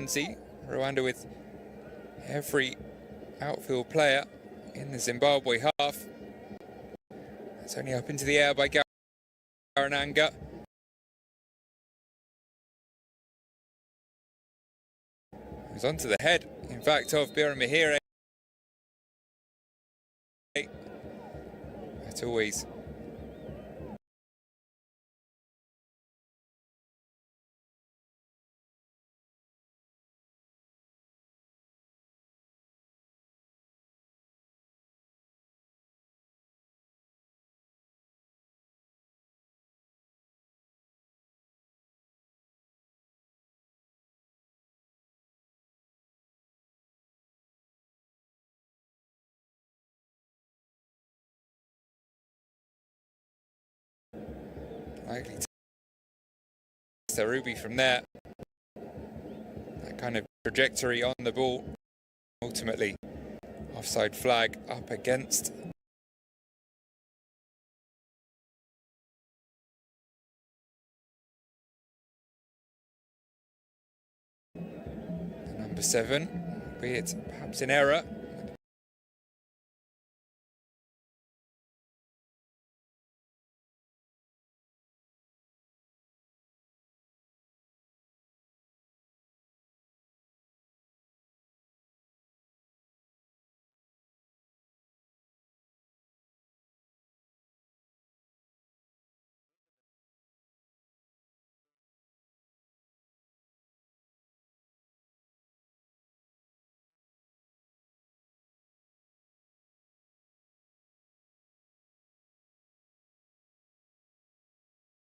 captaincy. Rwanda with every outfield player in the Zimbabwe half. It's only up into the air by Garananga. It was onto the head, in fact, of Biramahire. But always likely to Ruby from there. That kind of trajectory on the ball. Ultimately, offside flag up against number 7, albeit perhaps in error.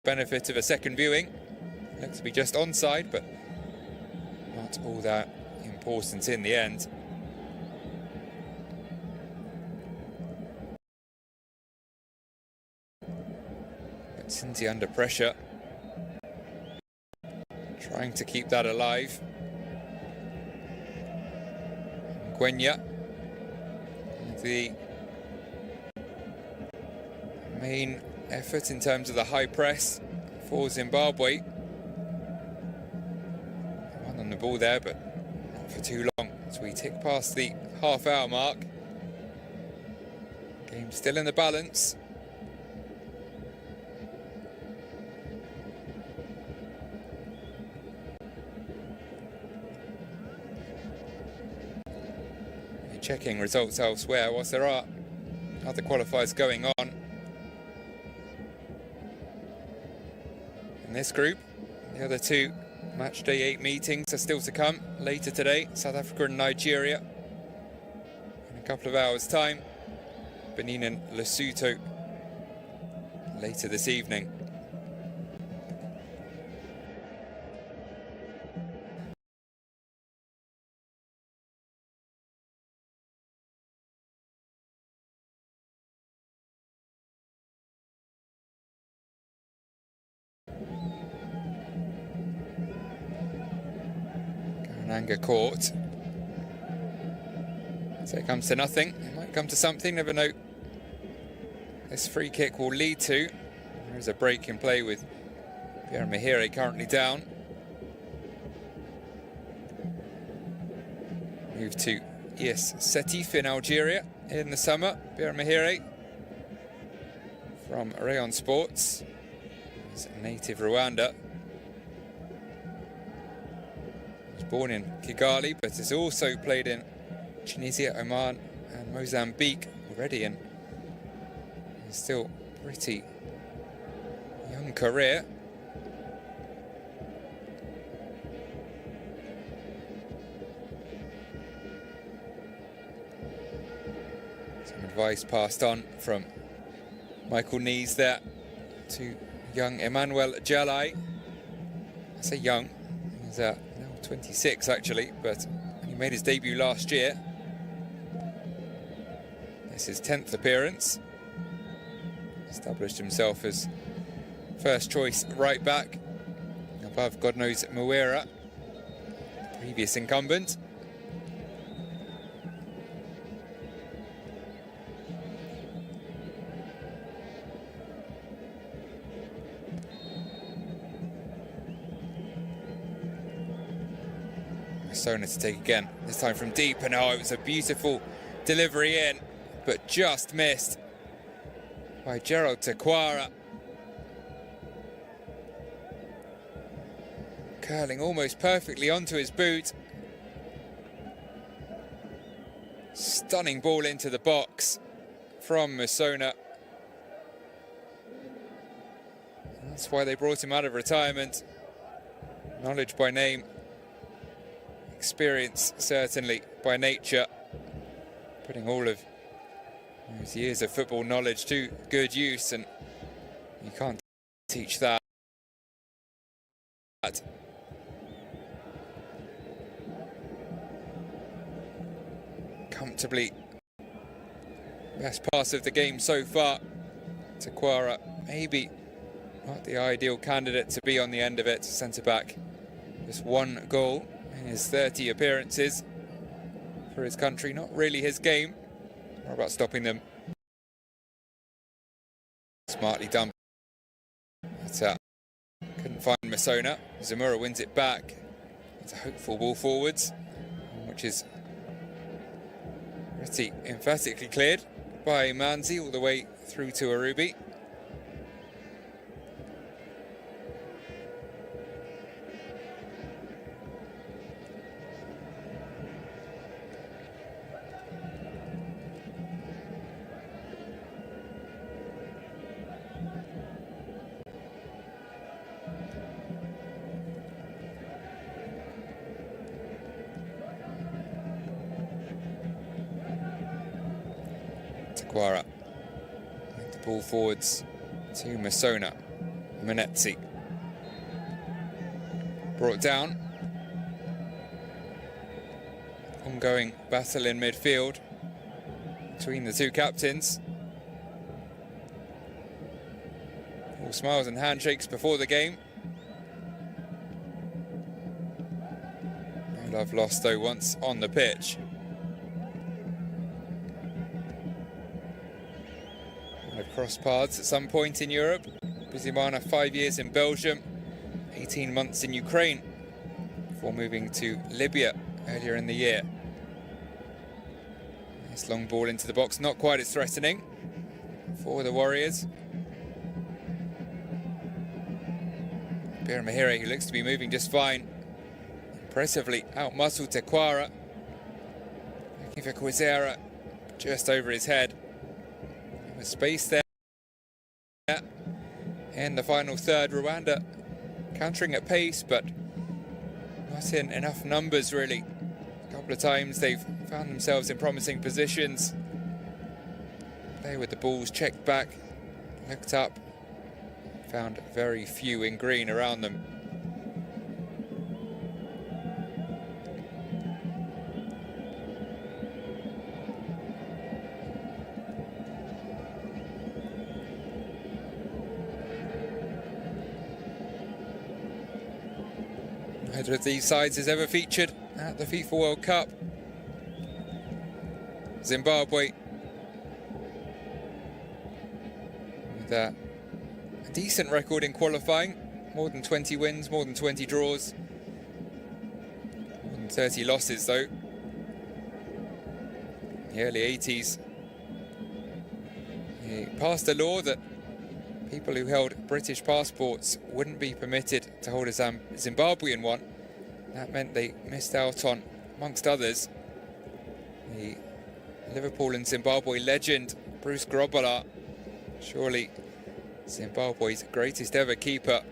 Benefit of a second viewing. Looks to be just onside, but not all that important in the end. But Cindy under pressure, trying to keep that alive. Gwenya, the main effort in terms of the high press for Zimbabwe. One on the ball there, but not for too long as we tick past the half-hour mark. Game still in the balance. We're checking results elsewhere whilst there are other qualifiers going on. In this group, the other 2 match day 8 meetings are still to come later today. South Africa and Nigeria in a couple of hours' time. Benin and Lesotho later this evening. Anger caught. So it comes to nothing. It might come to something, never know. This free kick will lead to. There is a break in play with Biramahire currently down. Move to Yes Setif in Algeria in the summer. Biramahire from Rayon Sports. He's a native Rwanda. Born in Kigali, but has also played in Tunisia, Oman and Mozambique already, and is still pretty young career. Some advice passed on from Michael Nees there to young Emmanuel Jalai. I say young, he's 26 actually, but he made his debut last year. This is his 10th appearance. Established himself as first choice right back, above God knows Muwera, previous incumbent. Masona to take again, this time from deep, and oh, it was a beautiful delivery in, but just missed by Gerald Takwara. Curling almost perfectly onto his boot. Stunning ball into the box from Masona. That's why they brought him out of retirement. Knowledge by name, experience certainly by nature. Putting all of his years of football knowledge to good use, and you can't teach that. Comfortably best pass of the game so far. Takwara maybe not the ideal candidate to be on the end of it. Centre back, just one goal in his 30 appearances for his country. Not really his game. More about stopping them. Smartly done. But, couldn't find Masona. Zamora wins it back. It's a hopeful ball forwards, which is pretty emphatically cleared by Manzi all the way through to Arubi. Takwara, the ball forwards to Masona. Manetzi brought down. Ongoing battle in midfield between the two captains. All smiles and handshakes before the game. No love lost though once on the pitch. Cross paths at some point in Europe. Bizimana 5 years in Belgium, 18 months in Ukraine before moving to Libya earlier in the year. Nice long ball into the box, not quite as threatening for the Warriors. Biramahire, who looks to be moving just fine, impressively out-muscled Takwara. Looking for Kwizera just over his head. There was space there. In the final third, Rwanda countering at pace, but not in enough numbers really. A couple of times they've found themselves in promising positions. Play with the balls, checked back, looked up, found very few in green around them. Neither of these sides has ever featured at the FIFA World Cup. Zimbabwe with a decent record in qualifying, more than 20 wins, more than 20 draws, more than 30 losses though. In the early 80s, he passed a law that people who held British passports wouldn't be permitted to hold a Zimbabwean one. That meant they missed out on, amongst others, the Liverpool and Zimbabwe legend Bruce Grobbelaar, surely Zimbabwe's greatest ever keeper.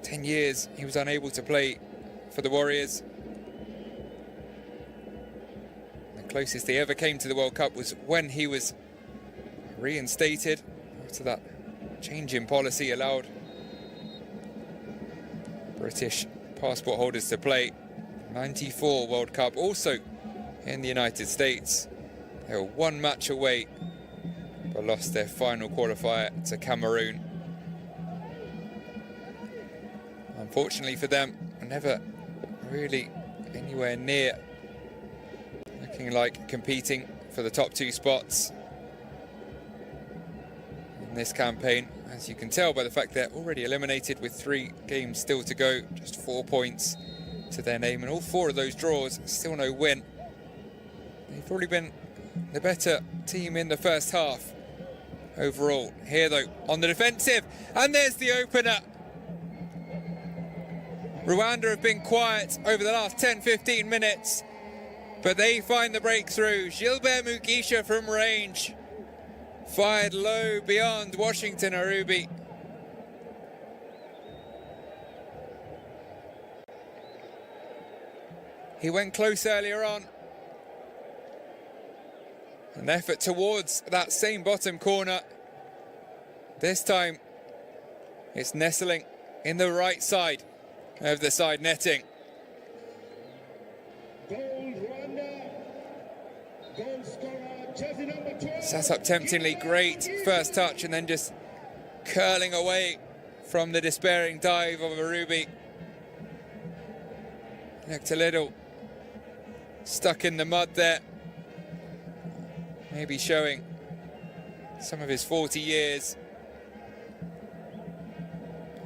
10 years he was unable to play for the Warriors. The closest they ever came to the World Cup was when he was reinstated after that change in policy allowed British passport holders to play. 94 World Cup, also in the United States. They were one match away, but lost their final qualifier to Cameroon. Unfortunately for them, never really anywhere near looking like competing for the top two spots in this campaign, as you can tell by the fact they're already eliminated with 3 games still to go, just 4 points to their name, and all 4 of those draws, still no win. They've probably been the better team in the first half overall. Here though, on the defensive, and there's the opener. Rwanda have been quiet over the last 10-15 minutes, but they find the breakthrough. Gilbert Mugisha from range, fired low beyond Washington Arubi. He went close earlier on. An effort towards that same bottom corner. This time, it's nestling in the right side of the side netting. Set up temptingly, great first touch, and then just curling away from the despairing dive of Arubi. Looked a little stuck in the mud there. Maybe showing some of his 40 years.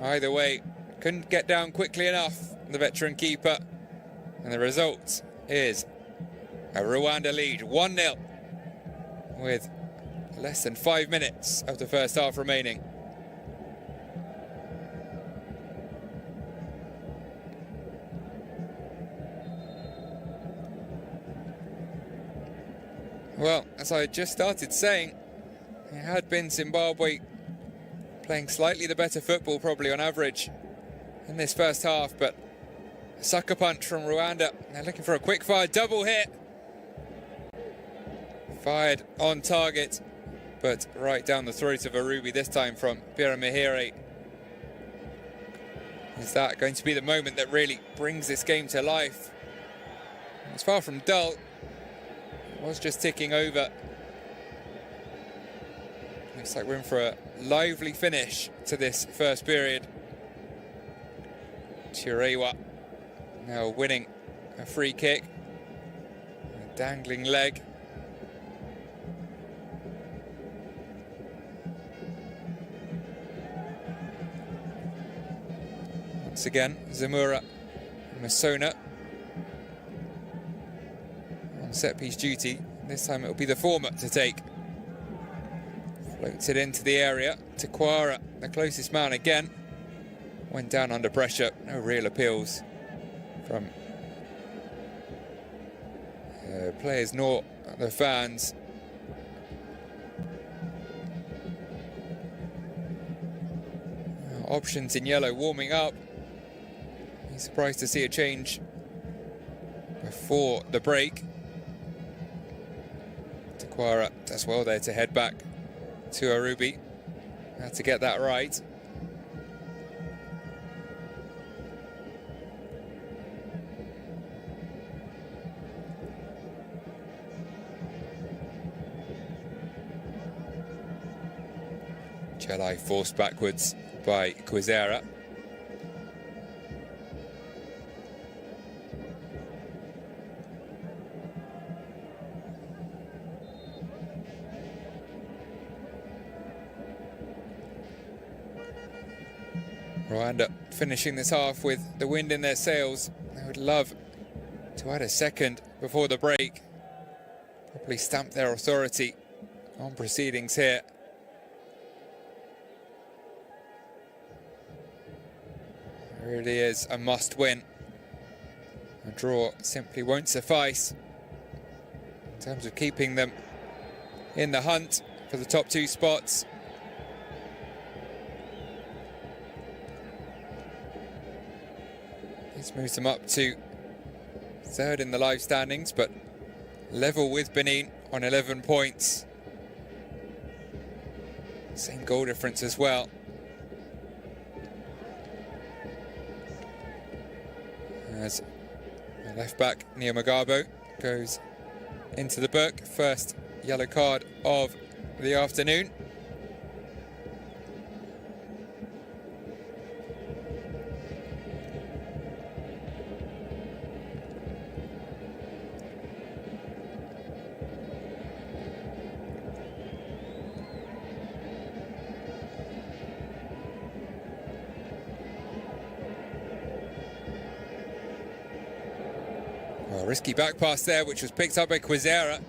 Either way, couldn't get down quickly enough, the veteran keeper. And the result is a Rwanda lead, 1-0, with less than 5 minutes of the first half remaining. Well, as I just started saying, it had been Zimbabwe playing slightly the better football, probably on average, in this first half, but a sucker punch from Rwanda. They're looking for a quick-fire double hit. Fired on target, but right down the throat of Arubi, this time from Pierre Mihire. Is that going to be the moment that really brings this game to life? It's far from dull. It was just ticking over. Looks like we're in for a lively finish to this first period. Chirewa now winning a free kick. A dangling leg. Once again, Zamura Masona on set-piece duty. This time it'll be the former to take. Floats it into the area. Takwara, the closest man again. Went down under pressure. No real appeals from players nor the fans. Options in yellow warming up. He's surprised to see a change before the break. Takwara does well there to head back to Arubi. Had to get that right. Jelai forced backwards by Kwizera. Rwanda finishing this half with the wind in their sails. They would love to add a second before the break. Probably stamp their authority on proceedings here. It really is a must win. A draw simply won't suffice in terms of keeping them in the hunt for the top 2 spots. This moves them up to 3rd in the live standings, but level with Benin on 11 points. Same goal difference as well. As left back Nyamagabo goes into the book. First yellow card of the afternoon. Well, risky back pass there, which was picked up by Qualifiers.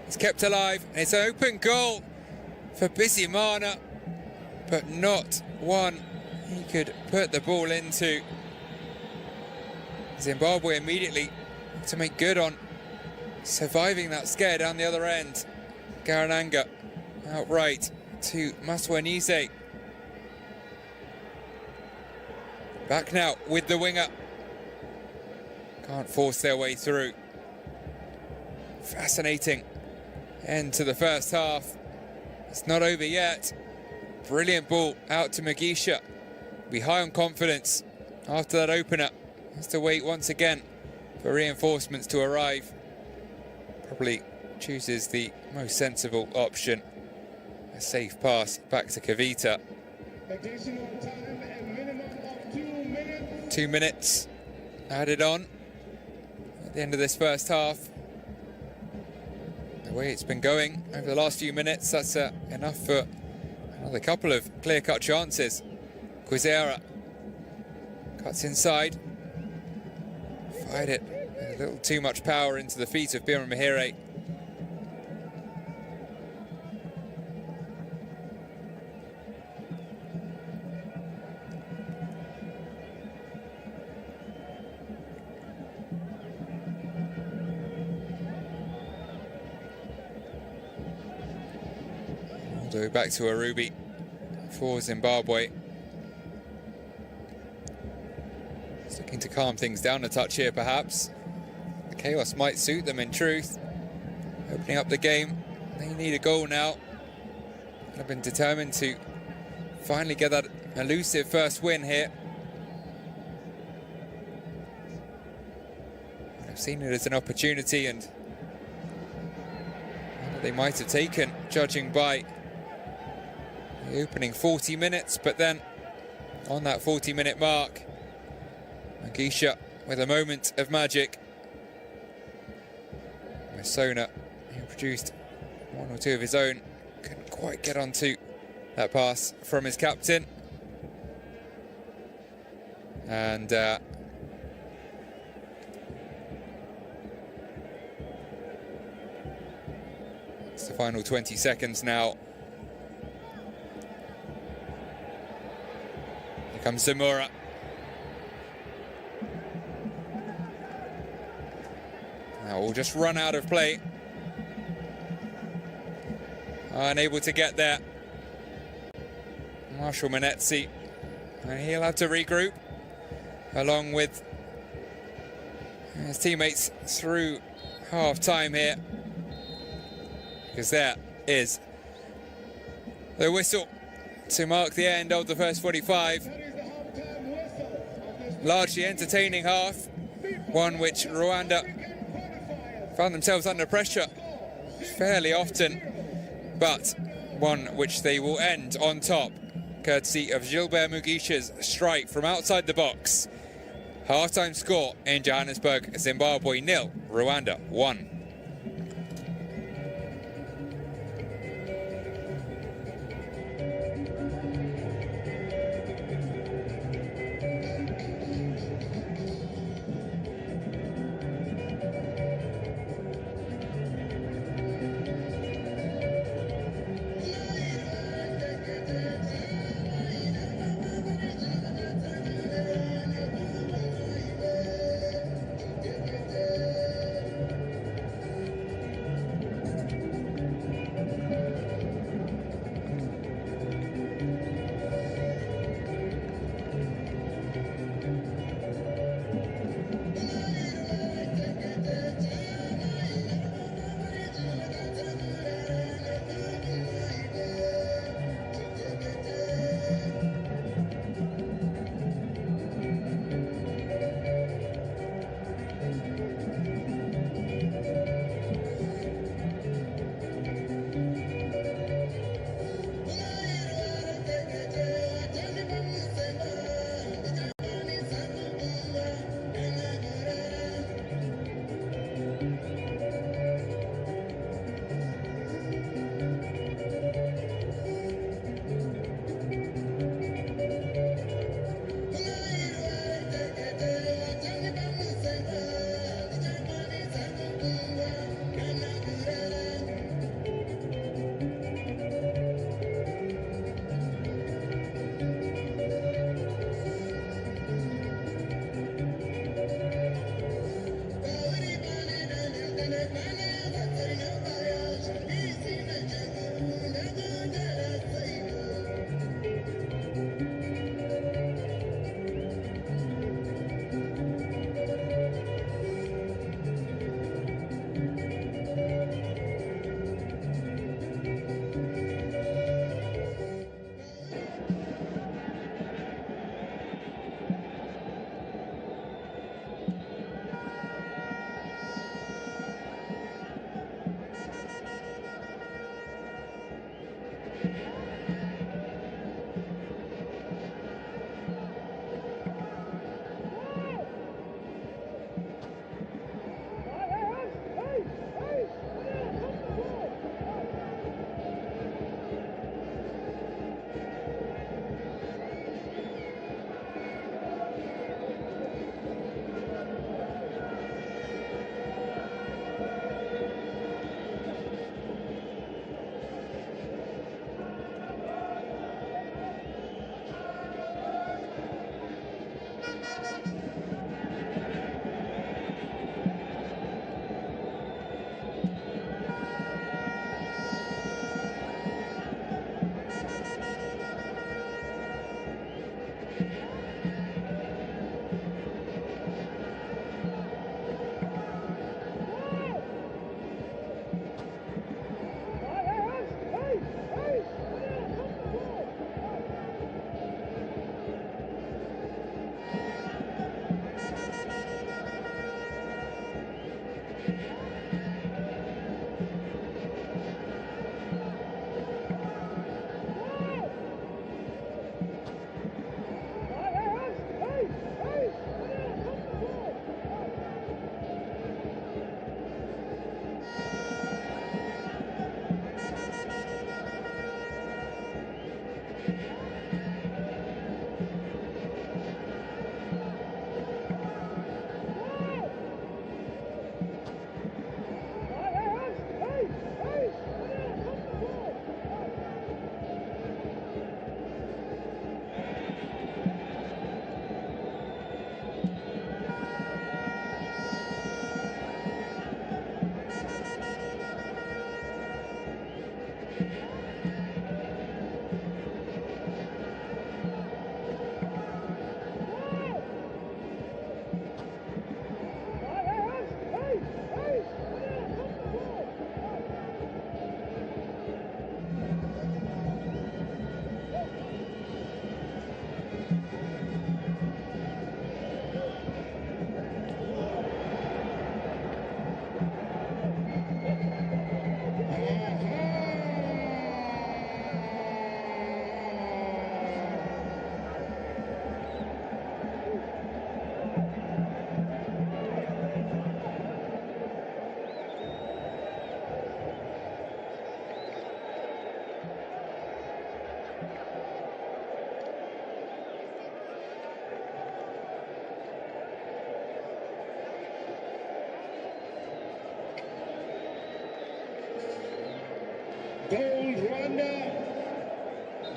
It's kept alive, and it's an open goal for Bizimana, but not one he could put the ball into. Zimbabwe immediately to make good on surviving that scare down the other end. Garananga outright to Maswanize. Back now with the winger. Can't force their way through. Fascinating end to the first half. It's not over yet. Brilliant ball out to Mugisha. Be high on confidence after that opener. Has to wait once again for reinforcements to arrive. Probably chooses the most sensible option. A safe pass back to Kavita. Additional time and minimum of 2 minutes. 2 minutes added on at the end of this first half. The way it's been going over the last few minutes, that's enough for another couple of clear-cut chances. Qualifiers cuts inside. Fired it with a little too much power into the feet of Bira Mahire. Aldo back to Arubi for Zimbabwe. Just looking to calm things down a touch here, perhaps. The chaos might suit them in truth. Opening up the game. They need a goal now. They've been determined to finally get that elusive first win here. I've seen it as an opportunity, and they might have taken, judging by the opening 40 minutes, but then on that 40-minute mark, Mugisha with a moment of magic. Masona, who produced one or two of his own, couldn't quite get onto that pass from his captain. And it's the final 20 seconds now. Here comes Zamora. Now we'll just run out of play. Unable to get there. Marshall Manetzi. And he'll have to regroup along with his teammates through half-time here. Because there is the whistle to mark the end of the first 45. Largely entertaining half. One which Rwanda found themselves under pressure fairly often, but one which they will end on top, courtesy of Gilbert Mugisha's strike from outside the box. Half-time score in Johannesburg, Zimbabwe 0, Rwanda 1.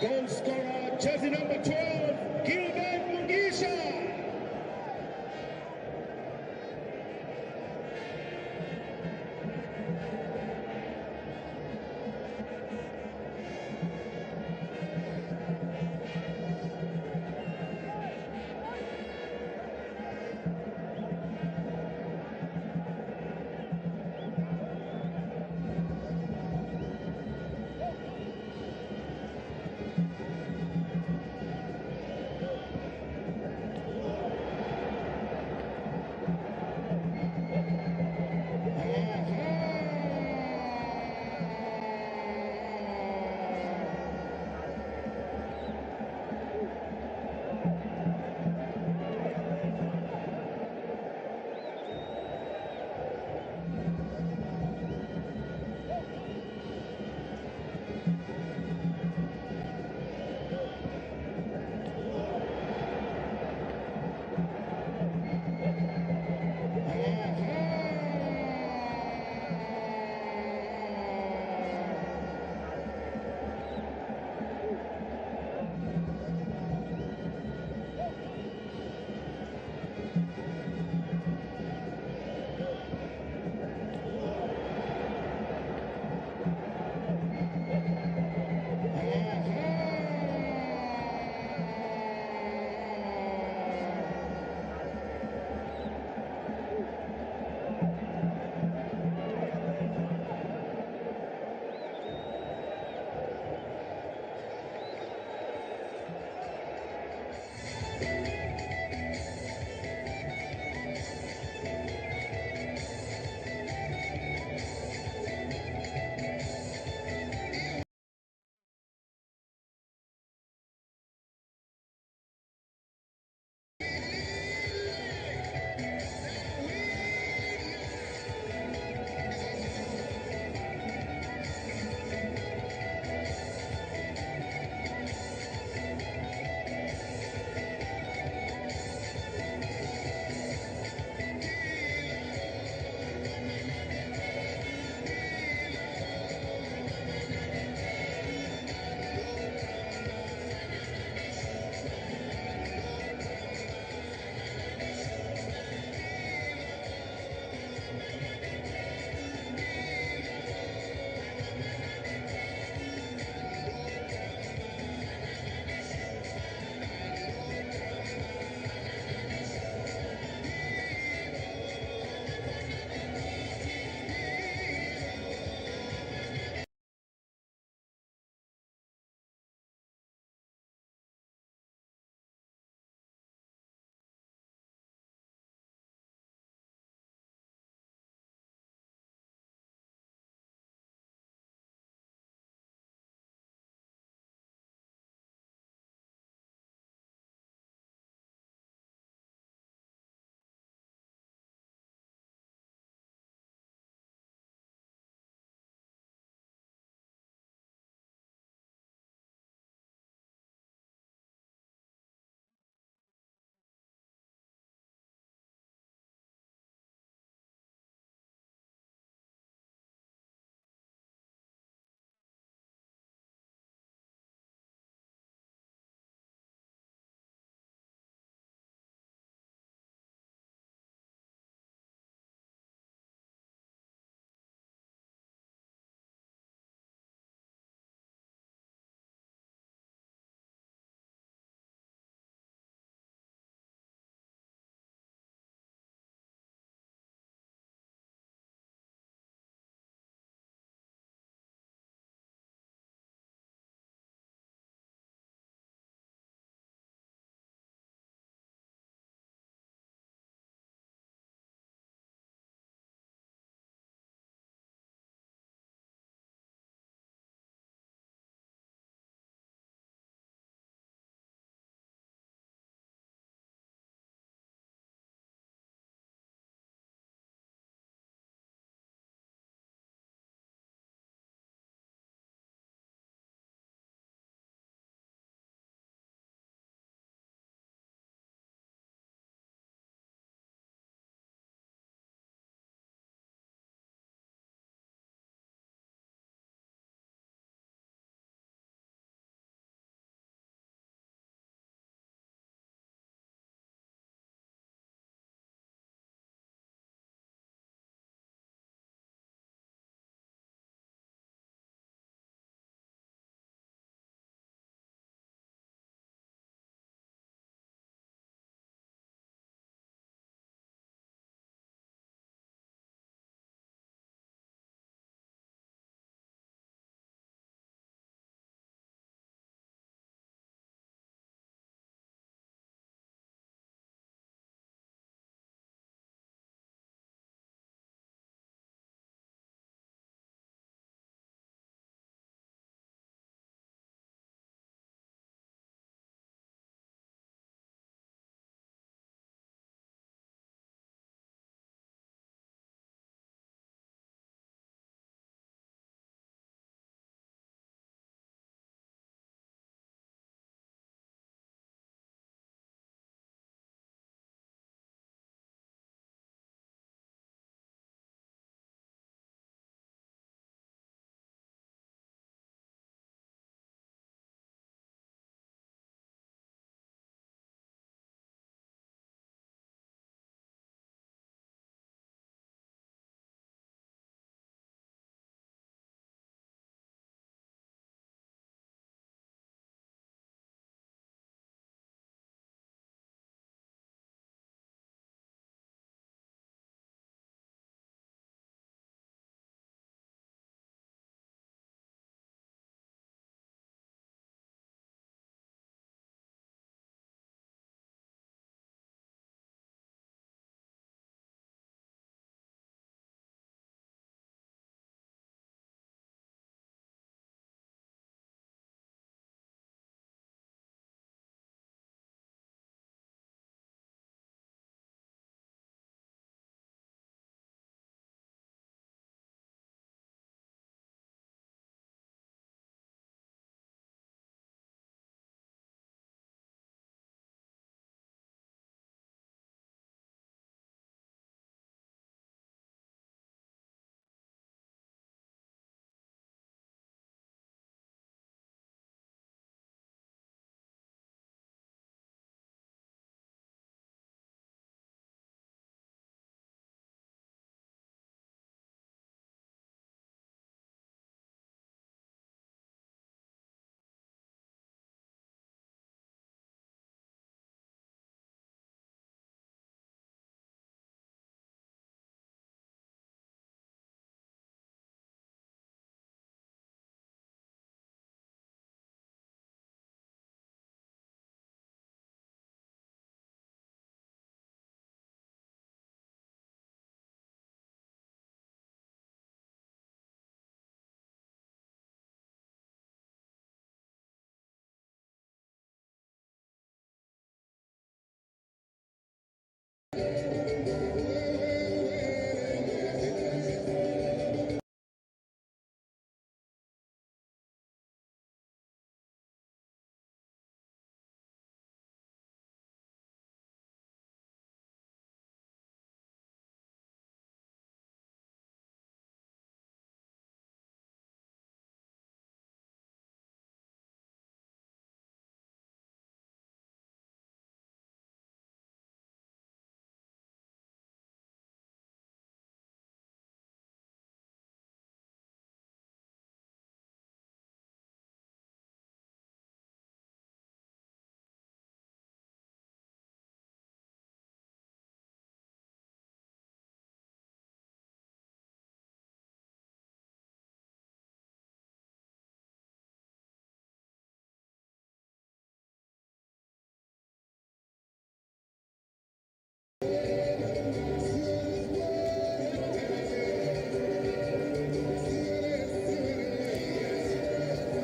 Goal scorer, jersey number 12, Gilbert Mugisha.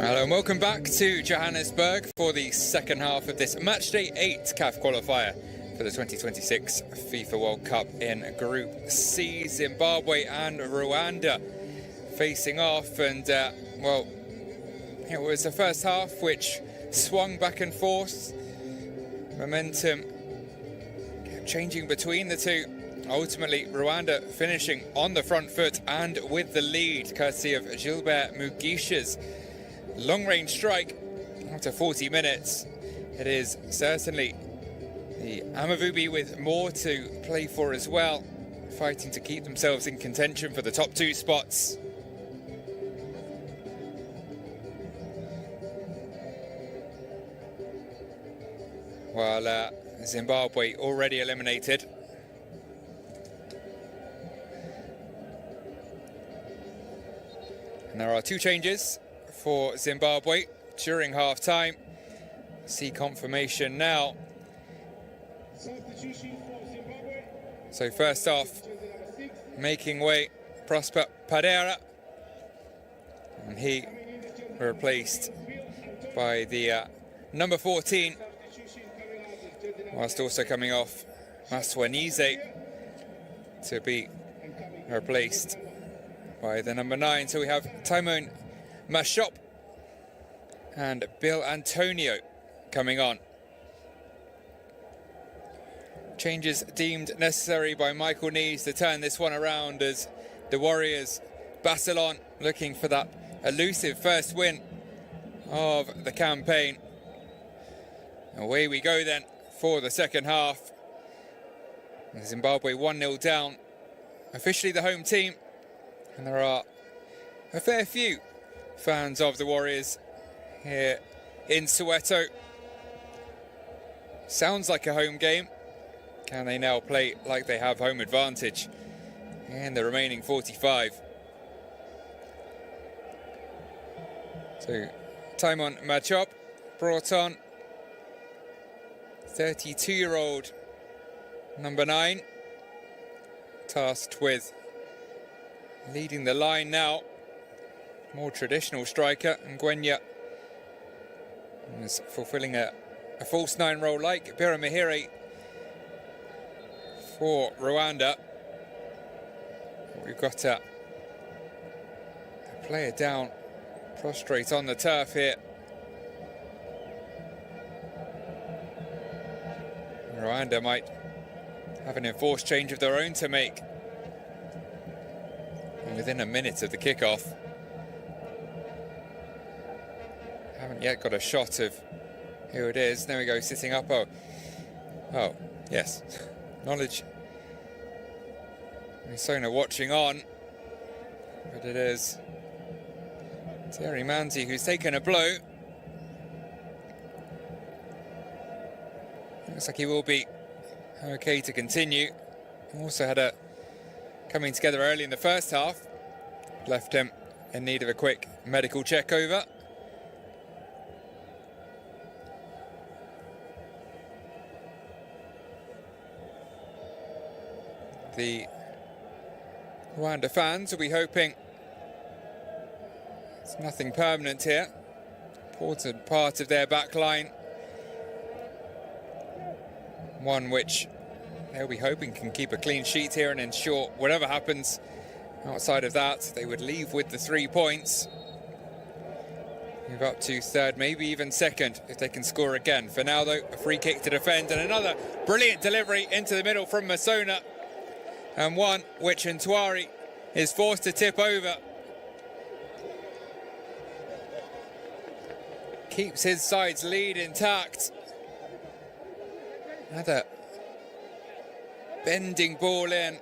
Hello and welcome back to Johannesburg for the second half of this Matchday 8 CAF qualifier for the 2026 FIFA World Cup in Group C. Zimbabwe and Rwanda facing off, and well, it was the first half which swung back and forth. Momentum kept changing between the two. Ultimately, Rwanda finishing on the front foot and with the lead, courtesy of Gilbert Mugisha's long-range strike after 40 minutes. It is certainly the Amavubi with more to play for as well, fighting to keep themselves in contention for the top two spots. While Zimbabwe already eliminated. And there are two changes for Zimbabwe during half-time. See confirmation now. Substitution for Zimbabwe. So first off, making way, Prosper Padera. And he replaced by the number 14, whilst also coming off Maswanize to be replaced by the number 9. So we have Timon Mashop and Bill Antonio coming on. Changes deemed necessary by Michael Nees to turn this one around, as the Warriors battle on, looking for that elusive first win of the campaign. Away we go then for the second half. Zimbabwe 1-0 down, officially the home team, and there are a fair few fans of the Warriors here in Soweto. Sounds like a home game. Can they now play like they have home advantage in the remaining 45? So Timon Machop brought on, 32-year-old number 9, tasked with leading the line now. More traditional striker, and Ngwenya is fulfilling a false 9 role like Biramahire for Rwanda. We've got a player down, prostrate on the turf here. Rwanda might have an enforced change of their own to make within a minute of the kickoff. Haven't yet got a shot of who it is. There we go, sitting up. Oh, yes. Knowledge. Sona watching on, but it is Terry Manzi who's taken a blow. Looks like he will be okay to continue. Also had a coming together early in the first half, left him in need of a quick medical check over. The Rwanda fans will be hoping it's nothing permanent here. Important part of their back line. One which they'll be hoping can keep a clean sheet here and ensure whatever happens outside of that, they would leave with the 3 points. Move up to third, maybe even second if they can score again. For now though, a free kick to defend and another brilliant delivery into the middle from Masona, and one which Ntwari is forced to tip over. Keeps his side's lead intact. Another bending ball in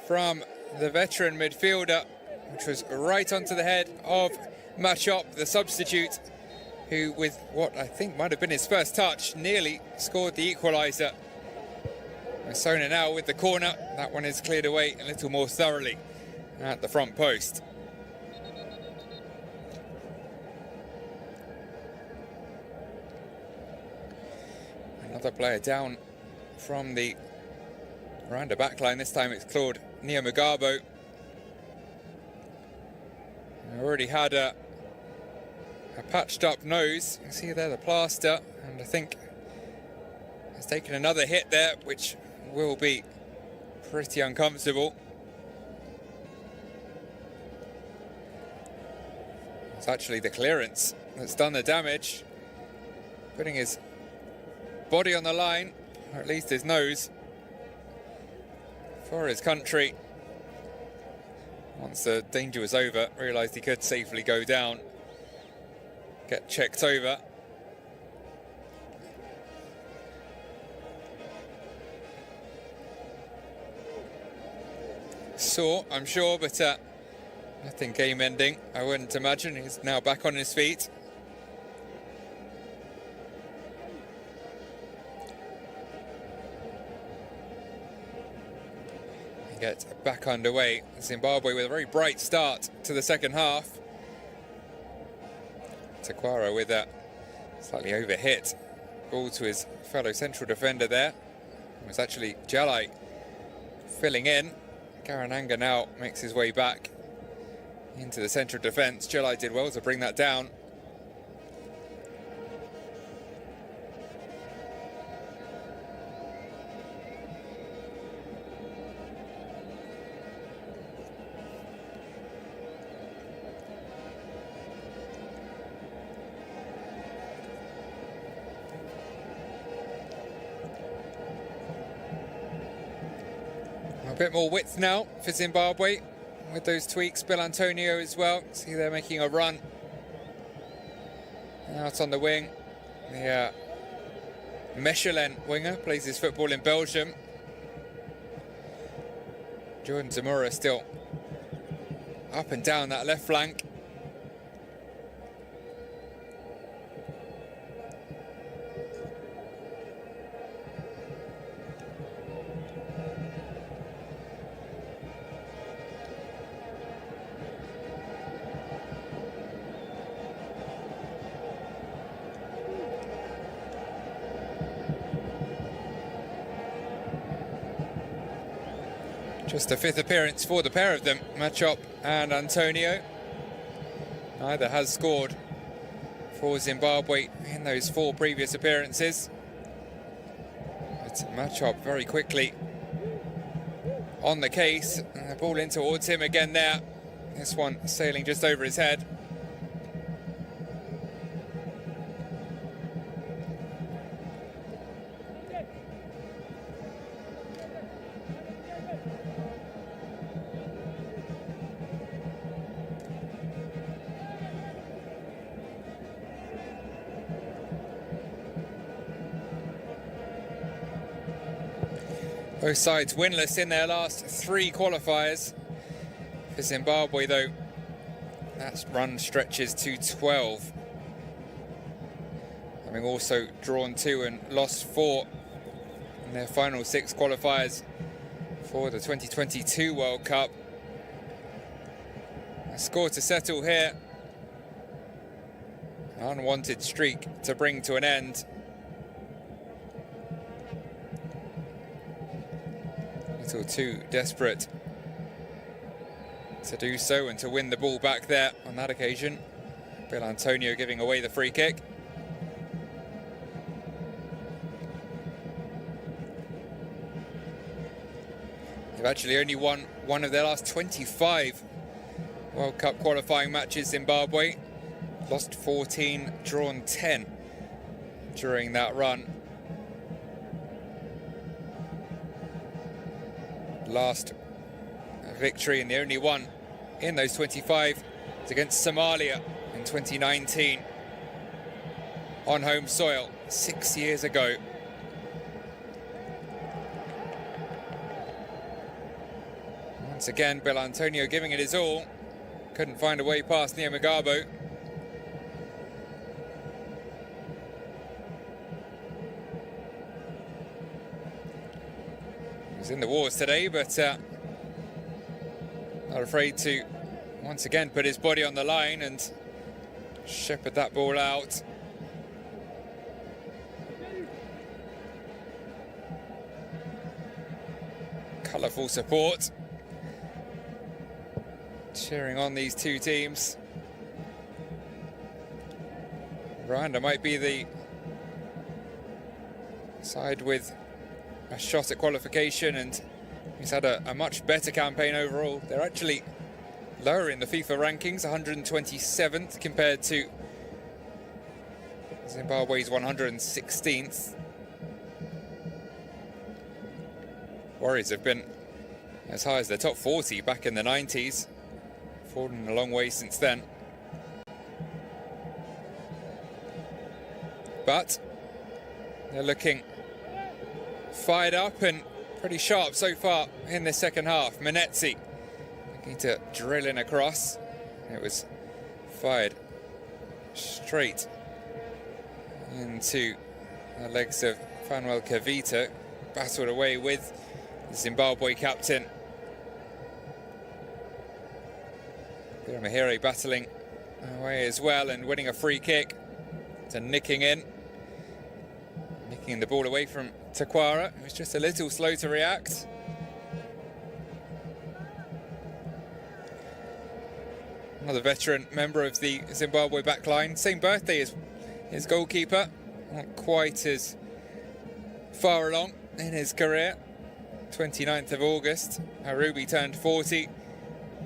from the veteran midfielder, which was right onto the head of Machop, the substitute, who with what I think might have been his first touch, nearly scored the equaliser. Masona now with the corner. That one is cleared away a little more thoroughly at the front post. Another player down from the Rwanda backline. This time it's Claude Niamugabo. Already had a patched up nose. You can see there the plaster, and I think has taken another hit there, which will be pretty uncomfortable. It's actually the clearance that's done the damage, putting his body on the line, or at least his nose, for his country. Once the danger was over, realised he could safely go down, get checked over. Sore, I'm sure, but nothing game-ending, I wouldn't imagine. He's now back on his feet. Get back underway. Zimbabwe with a very bright start to the second half. Takwara with a slightly overhit ball to his fellow central defender there. It was actually Jalai filling in. Garananga now makes his way back into the central defence. Jalai did well to bring that down. A bit more width now for Zimbabwe with those tweaks. Bill Antonio as well. See, they're making a run out on the wing. The Mechelen winger plays his football in Belgium. Jordan Zamora still up and down that left flank. Just a fifth appearance for the pair of them, Machop and Antonio. Neither has scored for Zimbabwe in those 4 previous appearances. But Machop very quickly on the case. And the ball in towards him again there. This one sailing just over his head. Both sides winless in their last 3 qualifiers. For Zimbabwe, though, that run stretches to 12. Having also drawn 2 and lost 4 in their final 6 qualifiers for the 2022 World Cup. A score to settle here. An unwanted streak to bring to an end. Too desperate to do so and to win the ball back there on that occasion. Bill Antonio giving away the free kick. They've actually only won one of their last 25 World Cup qualifying matches, Zimbabwe. Lost 14, drawn 10 during that run. Last victory, and the only one in those 25, is against Somalia in 2019 on home soil 6 years ago. Once again, Bill Antonio giving it his all. Couldn't find a way past Neo Mugabe. He was in the wars today, but not afraid to once again put his body on the line and shepherd that ball out. Colourful support cheering on these two teams. Rwanda might be the side with a shot at qualification, and he's had a much better campaign overall. They're actually lower in the FIFA rankings, 127th compared to Zimbabwe's 116th. Warriors have been as high as the top 40 back in the 90s. Fallen a long way since then. But they're looking fired up and pretty sharp so far in the second half. Manetsi looking to drill in across. It was fired straight into the legs of Fanuel Kavita. Battled away with the Zimbabwe captain. Mahire battling away as well and winning a free kick. To nicking the ball away from Takwara. He was just a little slow to react. Another veteran member of the Zimbabwe backline. Same birthday as his goalkeeper. Not quite as far along in his career. 29th of August. Arubi turned 40.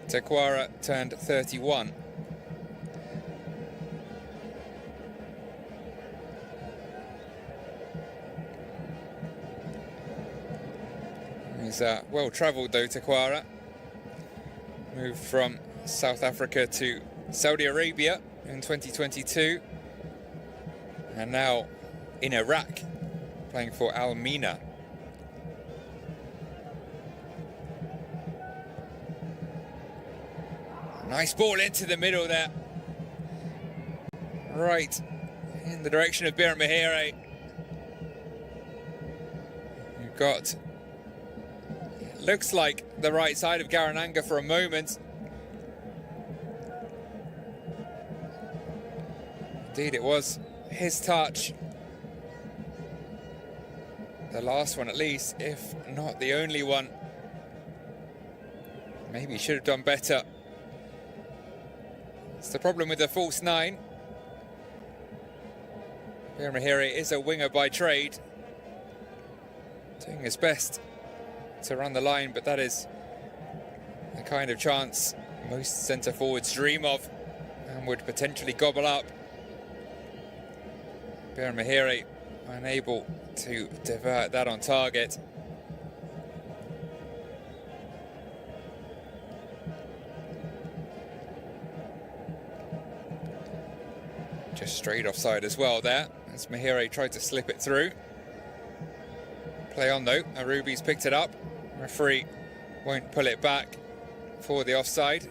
Takwara turned 31. He's well travelled though, Takwara. Moved from South Africa to Saudi Arabia in 2022. And now in Iraq, playing for Al Mina. Nice ball into the middle there. Right in the direction of Biran Mahire. You've got, it looks like the right side of Garananga for a moment. Indeed, it was his touch. The last one at least, if not the only one. Maybe he should have done better. It's the problem with the false nine. Biran Mahire is a winger by trade. Doing his best to run the line, but that is the kind of chance most centre forwards dream of and would potentially gobble up. Biran Mahire unable to divert that on target. Just straight offside as well there, as Mahire tried to slip it through. Play on though, Arubi's picked it up. Referee won't pull it back for the offside.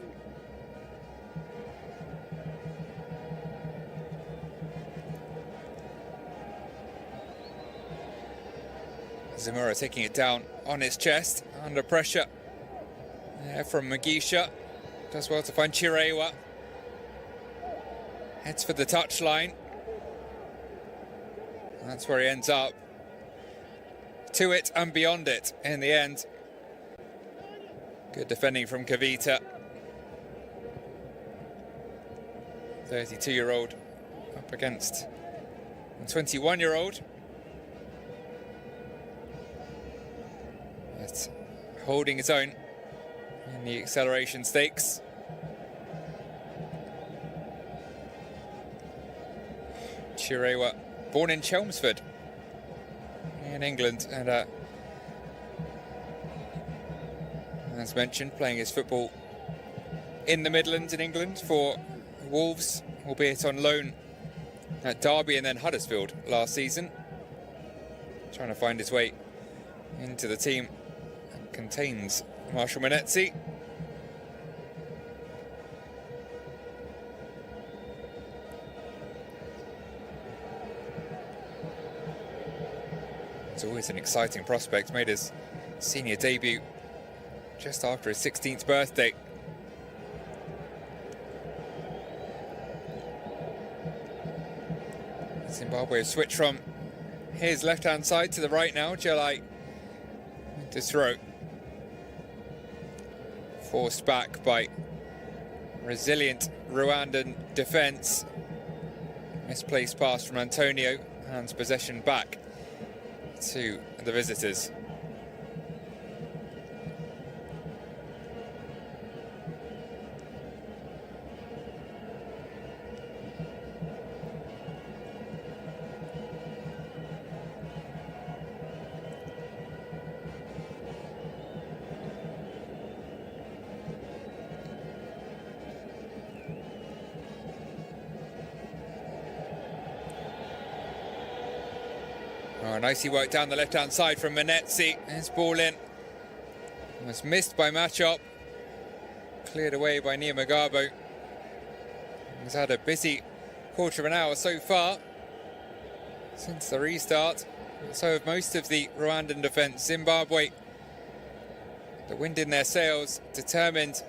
Zamora taking it down on his chest, under pressure. There from Mugisha. Does well to find Chirewa. Heads for the touchline. That's where he ends up. To it and beyond it in the end. Good defending from Kavita. 32-year-old up against a 21-year-old. But holding its own in the acceleration stakes. Chirewa, born in Chelmsford in England, and as mentioned, playing his football in the Midlands in England for Wolves, albeit on loan at Derby and then Huddersfield last season. Trying to find his way into the team. It contains Marshall Manetzi. It's always an exciting prospect. Made his senior debut just after his 16th birthday. Zimbabwe have switched from his left-hand side to the right now. Jelai to throw. Forced back by resilient Rwandan defence. Misplaced pass from Antonio. Hands possession back to the visitors. Oh, nicely worked down the left-hand side from Manetzi. His ball in. Was missed by Machop. Cleared away by Niamagabo. He's had a busy quarter of an hour so far since the restart. So have most of the Rwandan defence. Zimbabwe, the wind in their sails, determined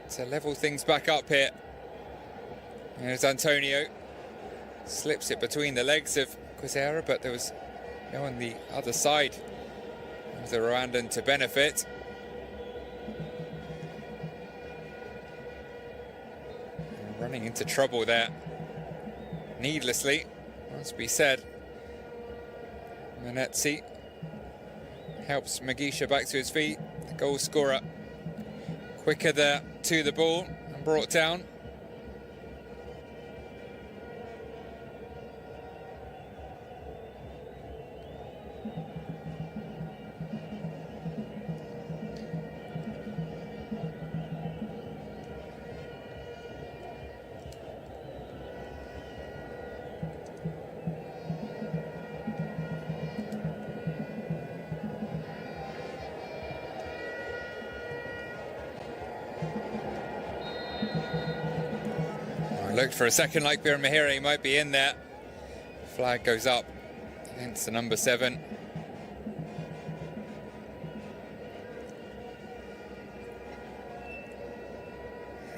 to level things back up here. There's Antonio. Slips it between the legs of Quisera, but there was no on the other side of the Rwandan to benefit. And running into trouble there, needlessly, must be said. Manetzi helps Magisha back to his feet, the goal scorer. Quicker there to the ball and brought down. Looked for a second like Biramahire might be in there. Flag goes up against the number 7.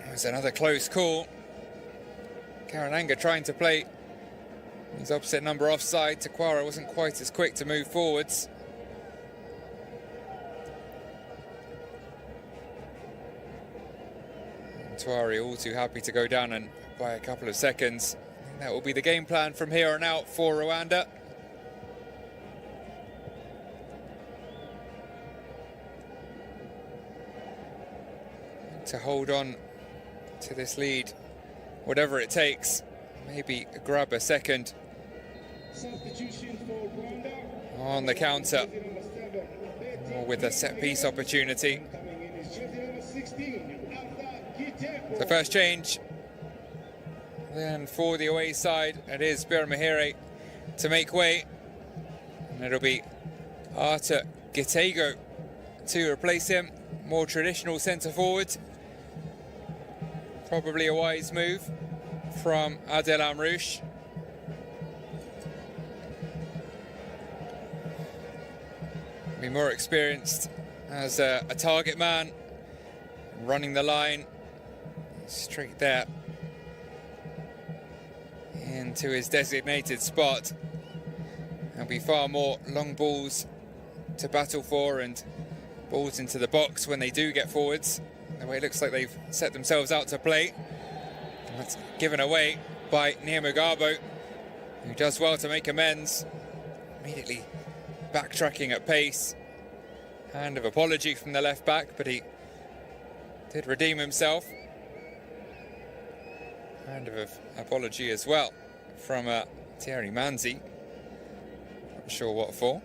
It was another close call. Karananga trying to play his opposite number offside. Takwara wasn't quite as quick to move forwards. Tuari all too happy to go down and by a couple of seconds. That will be the game plan from here on out for Rwanda. To hold on to this lead, whatever it takes, maybe grab a second on the counter, or with a set-piece opportunity. The first change then for the away side, it is Biramahire to make way, and it'll be Arta Gitego to replace him. More traditional centre forward, probably a wise move from Adel Amrouche. Be more experienced as a target man, running the line straight there into his designated spot. There'll be far more long balls to battle for and balls into the box when they do get forwards. The way it looks like they've set themselves out to play. And that's given away by Niamagabo, who does well to make amends. Immediately backtracking at pace. hand of apology from the left back, but he did redeem himself. Hand of apology as well from Thierry Manzi. Not sure what for.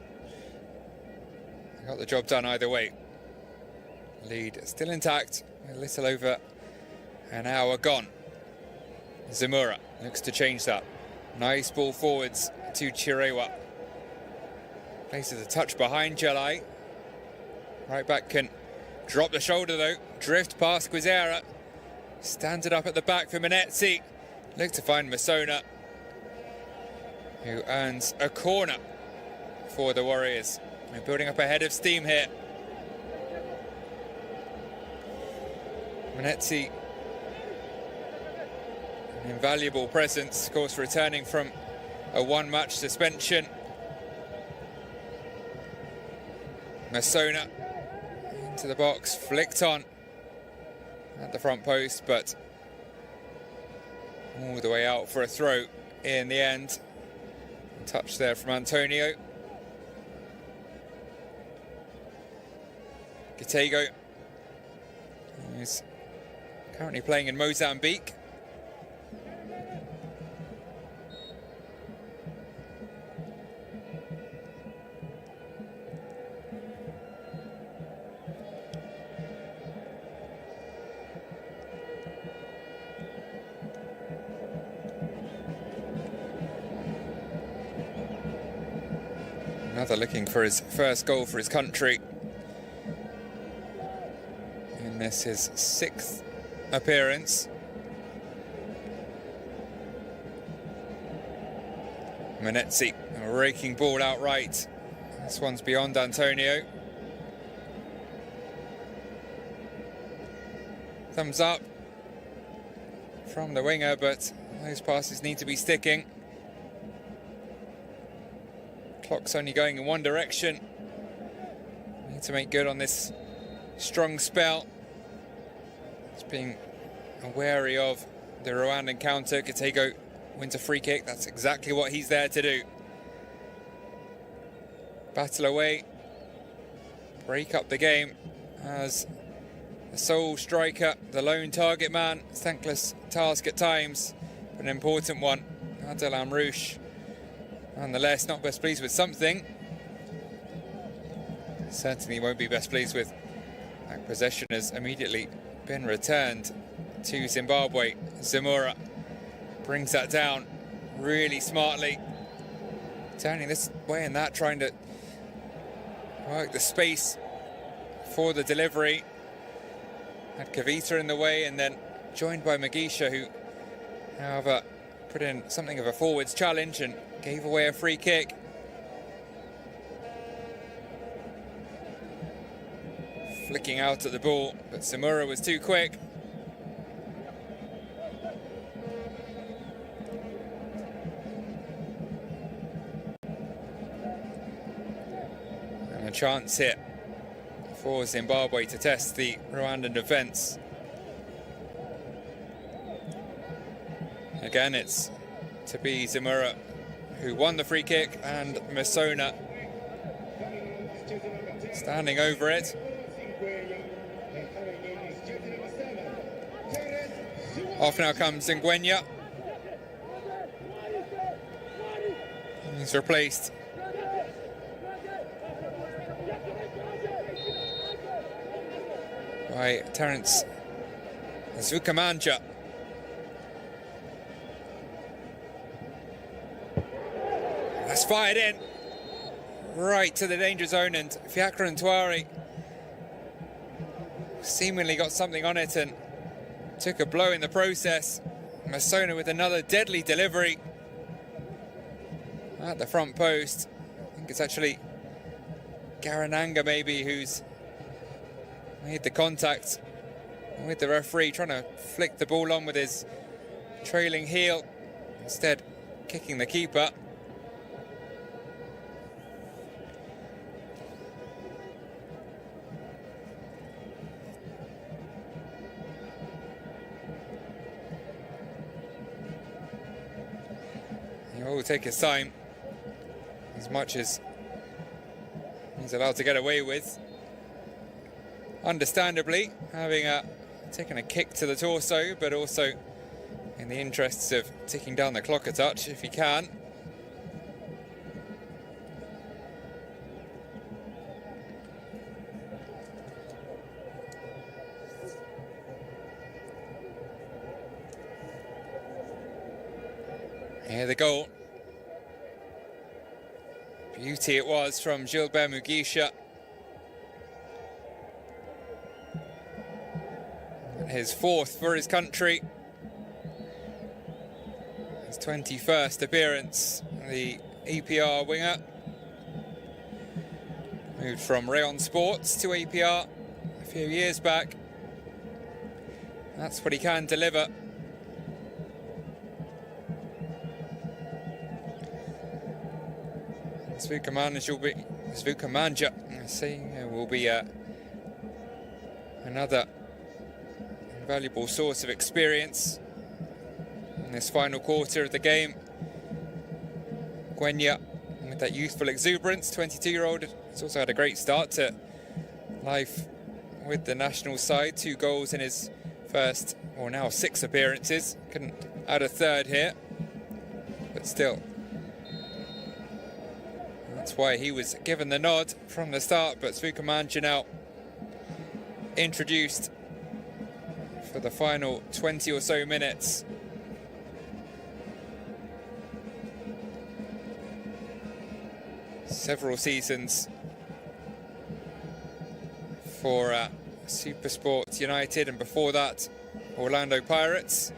Got the job done either way. Lead still intact, a little over an hour gone. Zamora looks to change that. Nice ball forwards to Chirewa. Places a touch behind Jelai. Right back can drop the shoulder though, drift past Quizera. Stands it up at the back for Manetzi. Look to find Masona, who earns a corner for the Warriors. They're building up a head of steam here. Manetzi, an invaluable presence, of course, returning from a one-match suspension. Masona into the box, flicked on at the front post, but all the way out for a throw in the end. Touch there from Antonio. Gitego is currently playing in Mozambique. Another looking for his first goal for his country. And this is his 6th appearance. Manetzi, a raking ball outright. This one's beyond Antonio. Thumbs up from the winger, but those passes need to be sticking. Clock's only going in one direction. Need to make good on this strong spell. It's being wary of the Rwandan counter. Gitego wins a free kick. That's exactly what he's there to do. Battle away. Break up the game as the sole striker, the lone target man. Thankless task at times, but an important one. Adel Amrouche, nonetheless, not best pleased with something. Certainly won't be best pleased with that possession has immediately been returned to Zimbabwe. Zamora brings that down really smartly. Turning this way and that, trying to work the space for the delivery. Had Kavita in the way and then joined by Magisha, who, however, put in something of a forwards challenge and gave away a free kick. Flicking out at the ball, but Samura was too quick. And a chance here for Zimbabwe to test the Rwandan defence. Again, it's to be Zamora who won the free kick, and Masona standing over it. Off now comes Ngwenya. He's replaced by Terence Zukamanja. That's fired in right to the danger zone, and Fiacre Ntwari seemingly got something on it and took a blow in the process. Masona with another deadly delivery at the front post. I think it's actually Garananga maybe who's made the contact with the referee, trying to flick the ball on with his trailing heel, instead kicking the keeper. He will take his time, as much as he's allowed to get away with. understandably, having taken a kick to the torso, but also in the interests of ticking down the clock a touch if he can. Here the goal. Beauty it was from Gilbert Mugisha. His 4th for his country. His 21st appearance, the EPR winger. Moved from Rayon Sports to EPR a few years back. That's what he can deliver. Zvukamanja will be another invaluable source of experience in this final quarter of the game. Gwenya, with that youthful exuberance, 22-year-old, has also had a great start to life with the national side. 2 goals in his first, or now 6 appearances. Couldn't add a 3rd here, but still. That's why he was given the nod from the start, but Zvukamanja now introduced for the final 20 or so minutes. Several seasons for Supersport United, and before that, Orlando Pirates.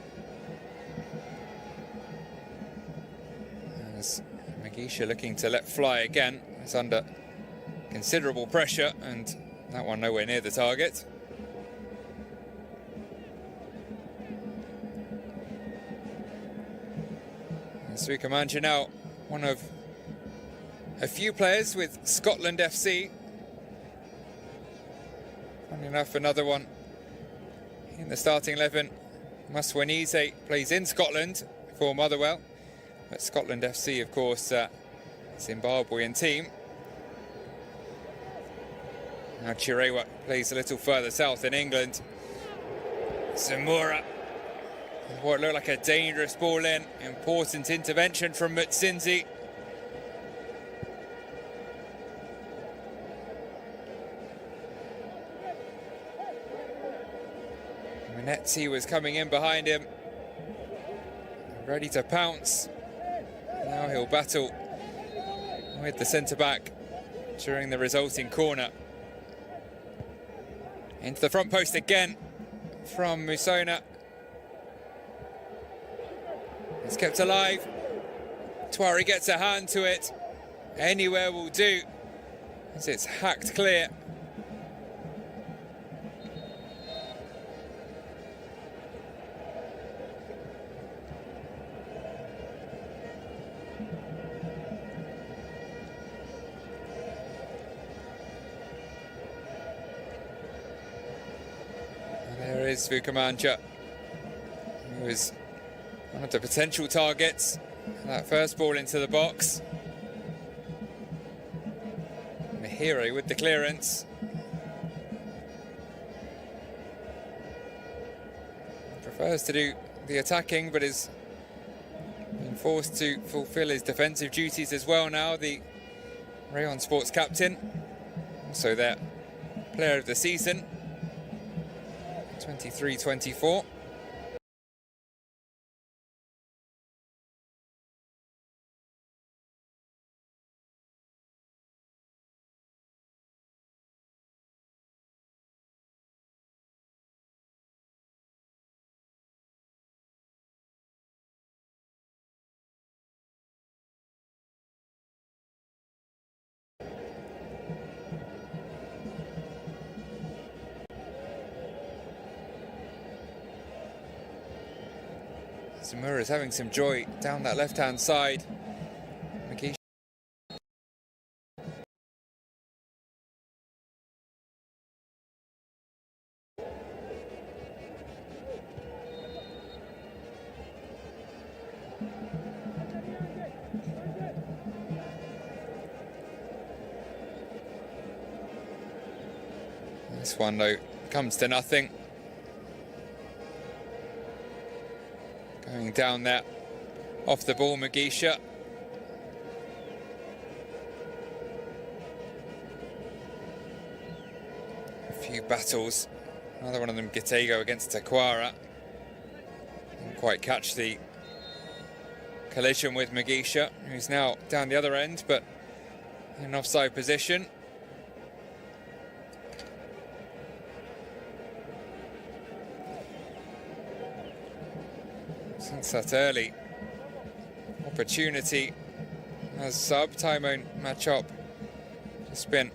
As Mugisha looking to let fly again, is under considerable pressure, and that one nowhere near the target. And Zvukamanja now one of a few players with Scotland FC. Funny enough, another one in the starting 11. Maswanize plays in Scotland for Motherwell, but Scotland FC, of course, Zimbabwean team. Now Chirewa plays a little further south in England. Zamora, what looked like a dangerous ball in. Important intervention from Mutsinzi. Manetzi was coming in behind him, ready to pounce. Now he'll battle with the centre-back during the resulting corner. Into the front post again from Musona. It's kept alive. Twari gets a hand to it. Anywhere will do, as it's hacked clear. There is Zvukamanja, who was one of the potential targets. That first ball into the box. Mahiro with the clearance. Prefers to do the attacking, but is being forced to fulfill his defensive duties as well now, the Rayon Sports captain. Also their player of the season, 23-24. Zamura is having some joy down that left-hand side. Mugisha. This one, though, comes to nothing. Going down there, off the ball, Mugisha. A few battles. Another one of them, Gitego against Takwara. Didn't quite catch the collision with Mugisha, who's now down the other end, but in an offside position. Since that early opportunity as sub, Timon Machop just been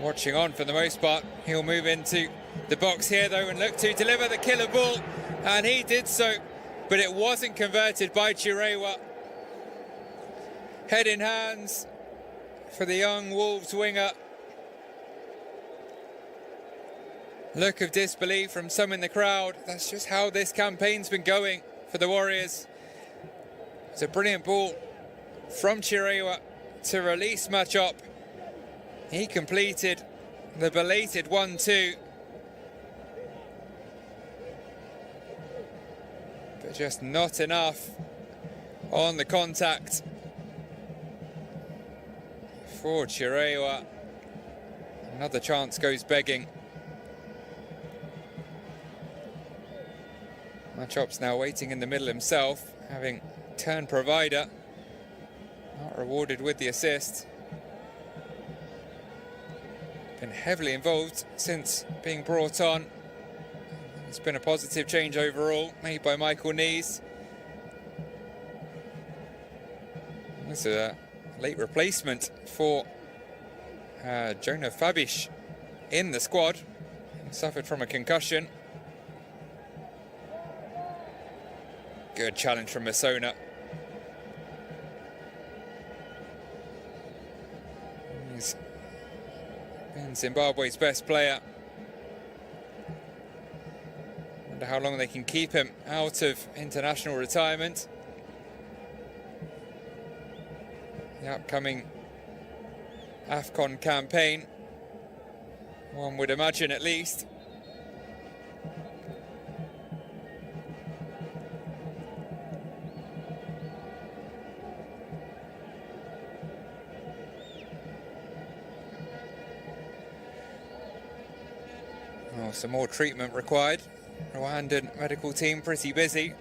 watching on for the most part. He'll move into the box here though and look to deliver the killer ball, and he did so, but it wasn't converted by Chirewa. Head in hands for the young Wolves winger. Look of disbelief from some in the crowd. That's just how this campaign's been going for the Warriors. It's a brilliant ball from Chirewa to release Machop. He completed the belated 1-2. But just not enough on the contact for Chirewa. Another chance goes begging. Machop's now waiting in the middle himself, having turned provider. Not rewarded with the assist. Been heavily involved since being brought on. It's been a positive change overall, made by Michael Nees. This is a late replacement for Jonah Fabish in the squad. He suffered from a concussion. Good challenge from Masona. He's been Zimbabwe's best player. Wonder how long they can keep him out of international retirement. The upcoming AFCON campaign, one would imagine at least. Oh, some more treatment required. Rwandan medical team pretty busy.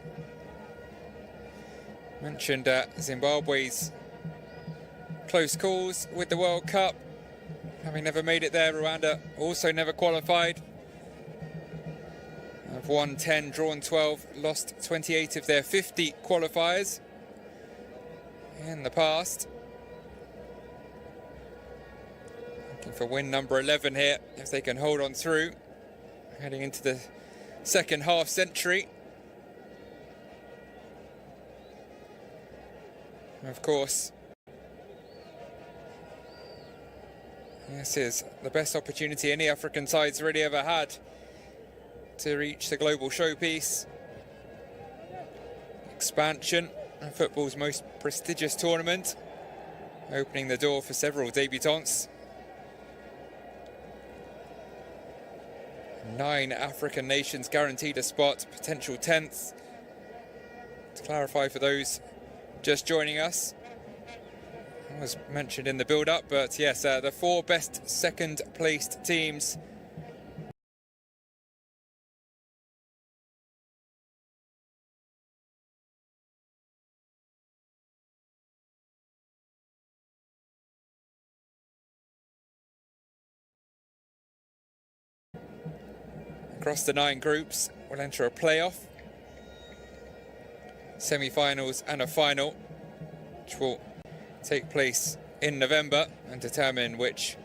Mentioned Zimbabwe's close calls with the World Cup. Having never made it there, Rwanda also never qualified. Have won 10, drawn 12, lost 28 of their 50 qualifiers in the past. Looking for win number 11 here, if they can hold on through. Heading into the second half century. And of course, this is the best opportunity any African side's really ever had to reach the global showpiece. Expansion of football's most prestigious tournament, opening the door for several debutants. 9 African nations guaranteed a spot, potential 10th. To clarify for those just joining us, it was mentioned in the build-up, but yes, the 4 best second-placed teams across the 9 groups will enter a playoff, semi-finals and a final, which will take place in November and determine which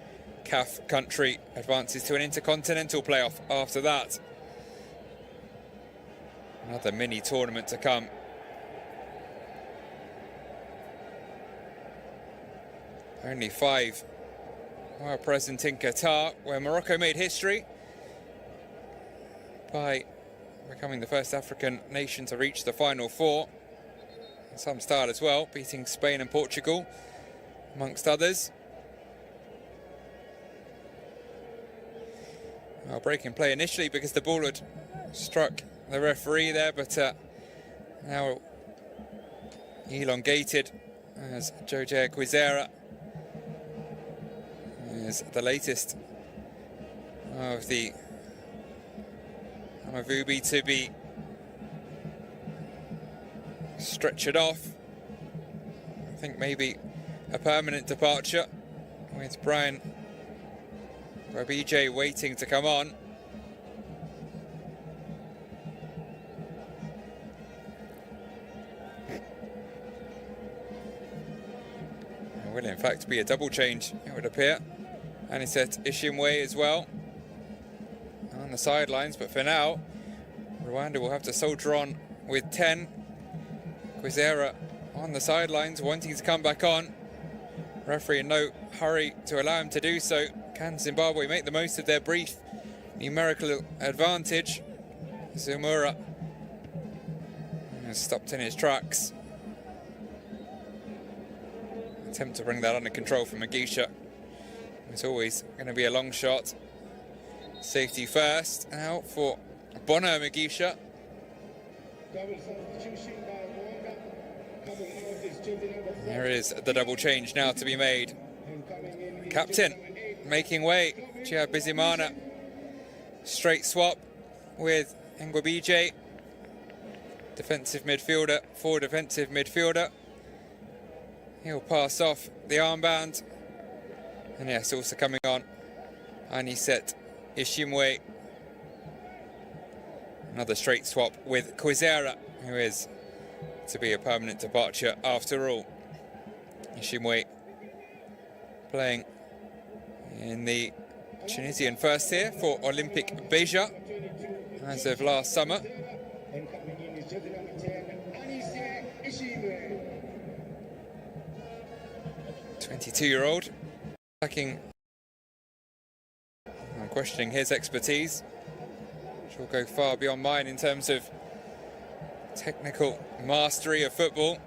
CAF country advances to an intercontinental playoff after that. Another mini tournament to come. Only 5 are present in Qatar, where Morocco made history by becoming the first African nation to reach the Final 4. In some style as well, beating Spain and Portugal, amongst others. Well, breaking play initially because the ball had struck the referee there, but now elongated as Joje Quizera is the latest of the Amavubi to be stretchered off. I think maybe a permanent departure, with Brian Rabije waiting to come on. It will in fact be a double change, it would appear. Anisette Ishimwe as well on the sidelines, but for now Rwanda will have to soldier on with 10. Quizera on the sidelines wanting to come back on. Referee in no hurry to allow him to do so. Can Zimbabwe make the most of their brief numerical advantage? Zumura has stopped in his tracks. Attempt to bring that under control from Mugisha. It's always going to be a long shot. Safety first now for Bono Mugisha. There is the double change now to be made. Captain making way, Chia Bizimana. Straight swap with Ngwabije. Defensive midfielder for defensive midfielder. He'll pass off the armband. And yes, also coming on, Anisette Ishimwe. Another straight swap with Quizera, who is to be a permanent departure after all. Ishimwe playing in the Tunisian first tier for Olympic Beja as of last summer. 22-year-old attacking. I'm questioning his expertise, which will go far beyond mine in terms of technical mastery of football.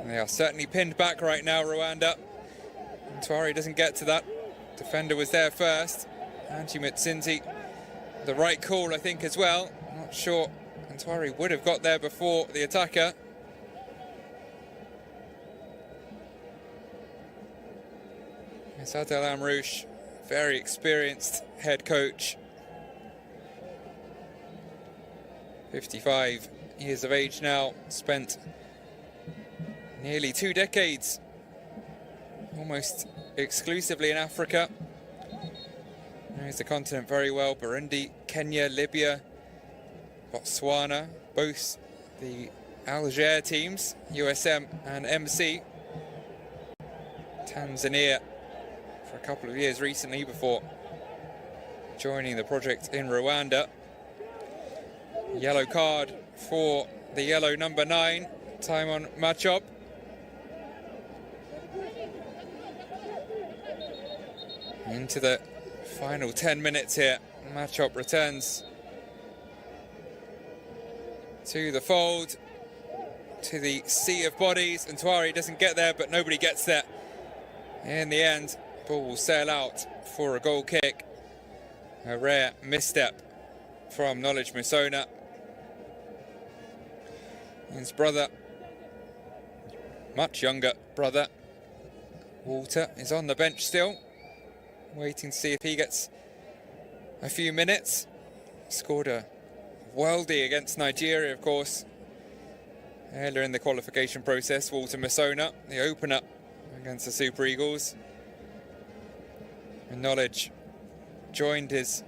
And they are certainly pinned back right now, Rwanda. Ntwari doesn't get to that. Defender was there first. Angie Mutsinzi, the right call, I think, as well. Not sure Ntwari would have got there before the attacker. It's Adel Amrouche, very experienced head coach. 55 years of age now, spent nearly 2 decades almost exclusively in Africa. Knows the continent very well. Burundi, Kenya, Libya, Botswana, both the Alger teams, USM and MC. Tanzania for a couple of years recently before joining the project in Rwanda. Yellow card for the yellow number 9, Timon Machop. Into the final 10 minutes here. Machop returns to the fold, to the sea of bodies. And Ntwari doesn't get there, but nobody gets there. In the end, ball will sail out for a goal kick. A rare misstep from Knowledge Musona. His brother, much younger brother, Walter, is on the bench still, waiting to see if he gets a few minutes. Scored a worldie against Nigeria, of course, earlier in the qualification process. Walter Musona, the opener against the Super Eagles. And Knowledge joined his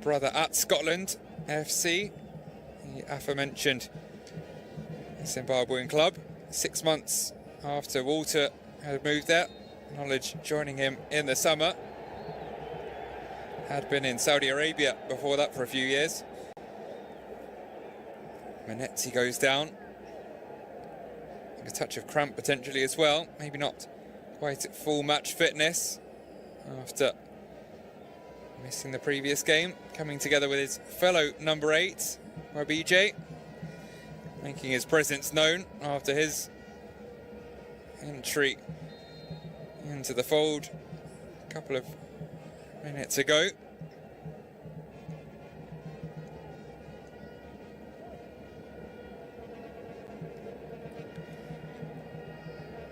brother at Scotland FC, the aforementioned Zimbabwean club. 6 months after Walter had moved there, Knowledge joining him in the summer. Had been in Saudi Arabia before that for a few years. Manetzi goes down. A touch of cramp potentially as well. Maybe not quite at full match fitness after missing the previous game. Coming together with his fellow number 8, Rabije, making his presence known after his entry into the fold a couple of Minute to go.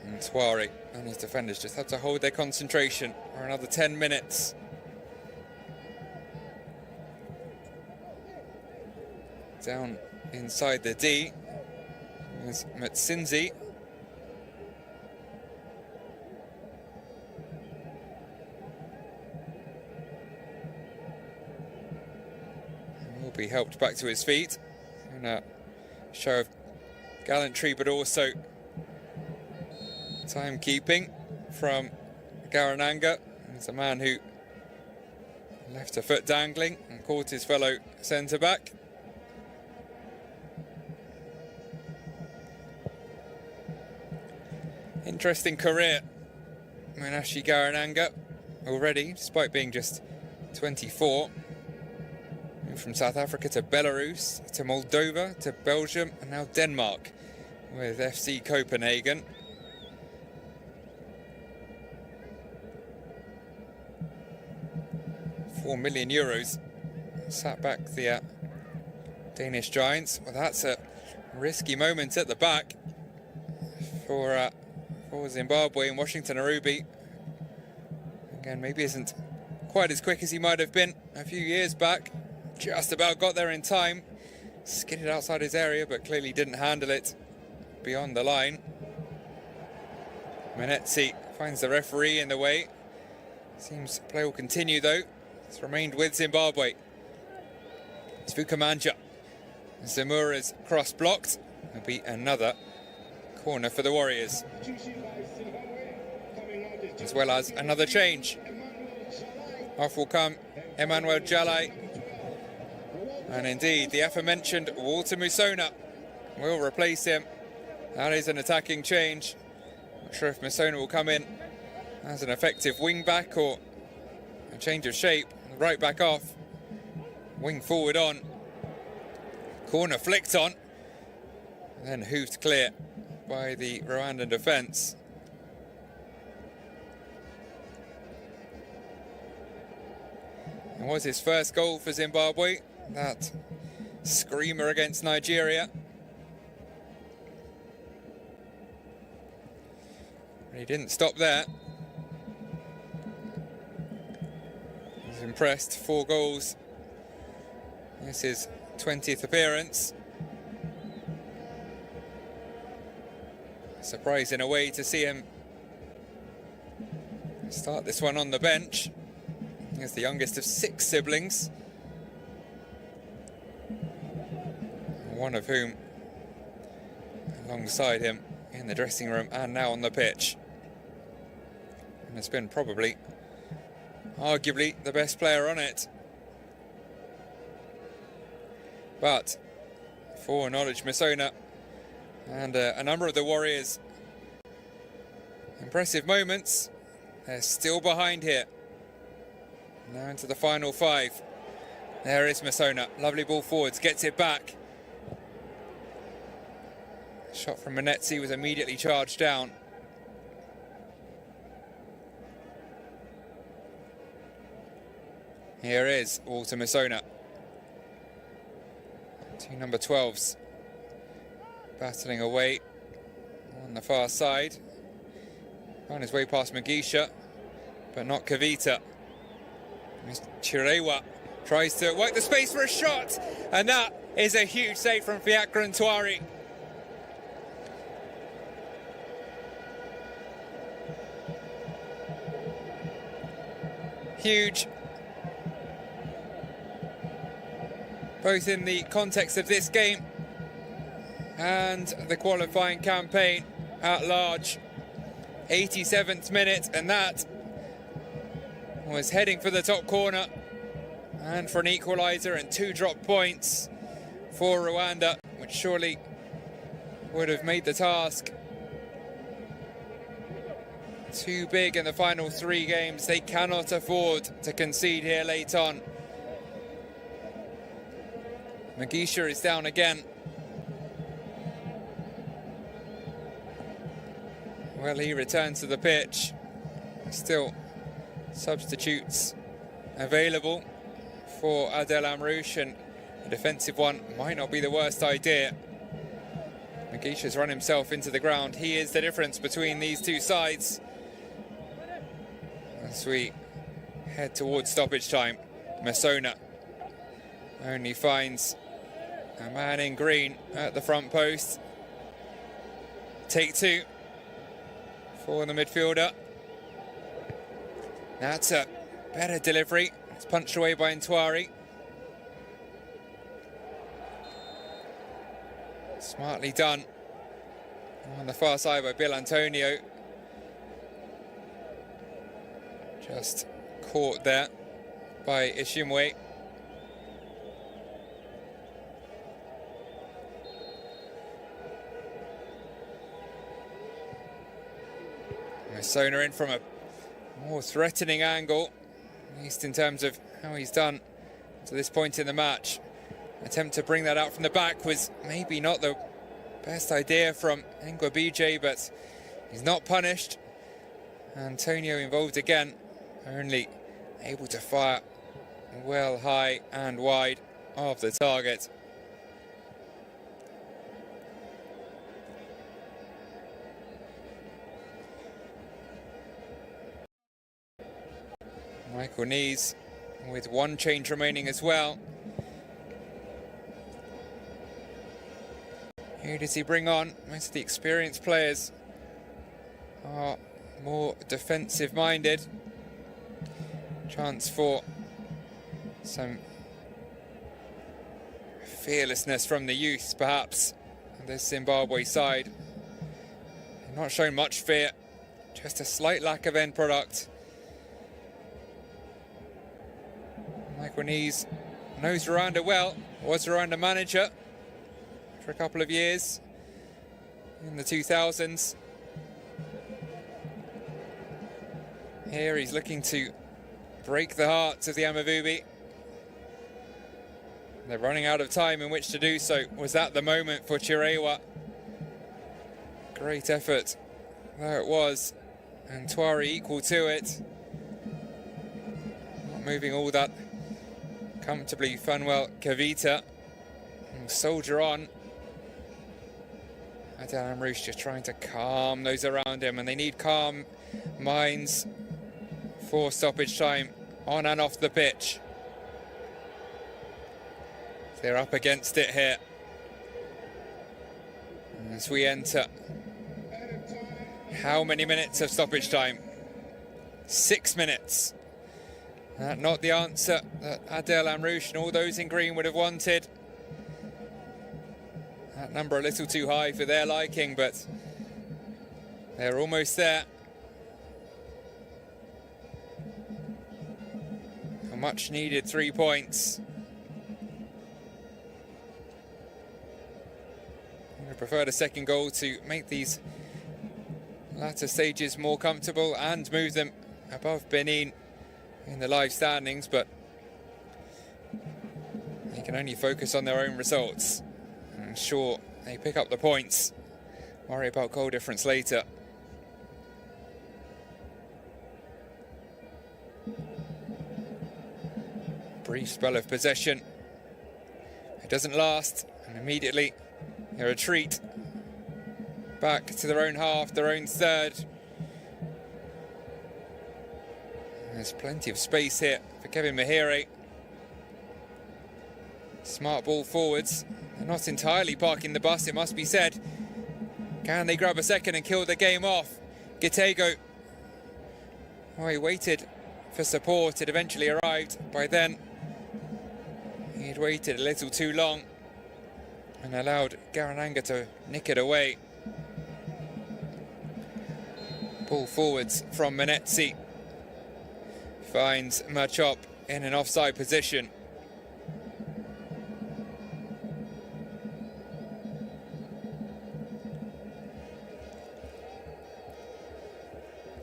And Twari and his defenders just have to hold their concentration for another 10 minutes. Down inside the D is Mutsinzi. Will be helped back to his feet in a show of gallantry, but also timekeeping from Garananga. He's a man who left a foot dangling and caught his fellow centre-back. Interesting career, Minashi Garananga, already, despite being just 24. Moved from South Africa to Belarus, to Moldova, to Belgium, and now Denmark with FC Copenhagen. €4 million sat back the Danish Giants. Well, that's a risky moment at the back for Zimbabwe, and Washington Arubi. Again, maybe isn't quite as quick as he might have been a few years back. Just about got there in time. Skidded outside his area, but clearly didn't handle it beyond the line. Menetzi finds the referee in the way. Seems play will continue though. It's remained with Zimbabwe. It's Vukamanja. Zamura's cross blocked. It'll be another corner for the Warriors. As well as another change. Off will come Emmanuel Jalai. And indeed, the aforementioned Walter Musona will replace him. That is an attacking change. Not sure if Musona will come in as an effective wing back or a change of shape. Right back off. Wing forward on. Corner flicked on. And then hoofed clear by the Rwandan defence. It was his first goal for Zimbabwe. That screamer against Nigeria. And he didn't stop there. He's impressed. 4 goals. This is 20th appearance. Surprised in a way to see him start this one on the bench. He's the youngest of 6 siblings. One of whom alongside him in the dressing room and now on the pitch. And has been probably, arguably, the best player on it. But for Knowledge Musona and a number of the Warriors' impressive moments, they're still behind here. Now into the final 5. There is Musona. Lovely ball forwards, gets it back. Shot from Menetzi was immediately charged down. Here is Walter Musona. 2 number 12s battling away on the far side. Found his way past Mugisha, but not Kavita. Chirewa tries to work the space for a shot, and that is a huge save from Fiacre Ntwari. Huge, both in the context of this game and the qualifying campaign at large. 87th minute, and that was heading for the top corner and for an equaliser and 2 drop points for Rwanda, which surely would have made the task too big in the final 3 games. They cannot afford to concede here late on. Mugisha is down again. Well, he returns to the pitch. Still substitutes available for Adel Amrouche, and a defensive one might not be the worst idea. Magisha's run himself into the ground. He is the difference between these two sides. As we head towards stoppage time, Masona only finds a man in green at the front post. Take two for the midfielder. That's a better delivery. It's punched away by Ntwari. Smartly done on the far side by Bill Antonio. Just caught there by Ishimwe. Masona in from a more threatening angle, at least in terms of how he's done to this point in the match. Attempt to bring that out from the back was maybe not the best idea from Ngwabije, but he's not punished. Antonio involved again, only able to fire well high and wide of the target. Michael Nees with one change remaining as well. Who does he bring on? Most of the experienced players are more defensive minded. Chance for some fearlessness from the youth, perhaps, on this Zimbabwe side. They're not showing much fear, just a slight lack of end product. Michael Nees knows Rwanda well, was Rwanda manager for a couple of years in the 2000s. Here he's looking to break the hearts of the Amavubi. They're running out of time in which to do so. Was that the moment for Chirewa? Great effort. There it was. And Ntwari equal to it. Not moving all that comfortably. Fanuel Kavita and soldier on. Adel Amrouche just trying to calm those around him, and they need calm minds for stoppage time on and off the pitch. They're up against it here as we enter. How many minutes of stoppage time? 6 minutes. Not the answer that Adel Amrouche and all those in green would have wanted. That number a little too high for their liking, but they're almost there. A much needed 3 points. I preferred a second goal to make these latter stages more comfortable and move them above Benin in the live standings, but they can only focus on their own results. And sure, they pick up the points. Worry about goal difference later. Brief spell of possession. It doesn't last, and immediately a retreat back to their own half, their own third. There's plenty of space here for Kevin Mahere. Smart ball forwards. They're not entirely parking the bus, it must be said. Can they grab a second and kill the game off? Gitego. Oh, he waited for support. It eventually arrived. By then, he'd waited a little too long and allowed Garananga to nick it away. Ball forwards from Menetzi. Finds Machop in an offside position.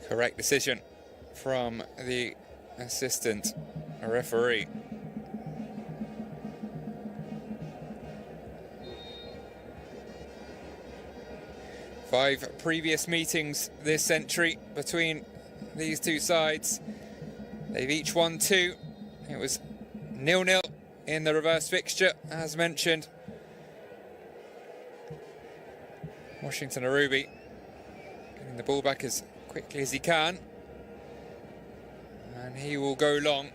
Correct decision from the assistant referee. Five previous meetings this century between these two sides. They've each won 2, It was 0-0 in the reverse fixture, as mentioned. Washington Arubi getting the ball back as quickly as he can. And he will go long.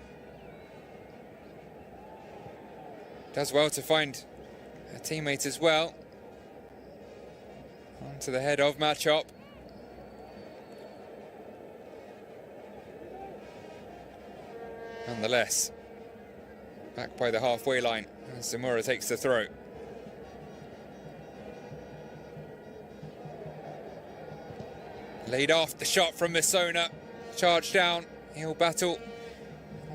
Does well to find a teammate as well. On to the head of Machop. Nonetheless, back by the halfway line as Zamora takes the throw. Laid off the shot from Misona. Charged down. He'll battle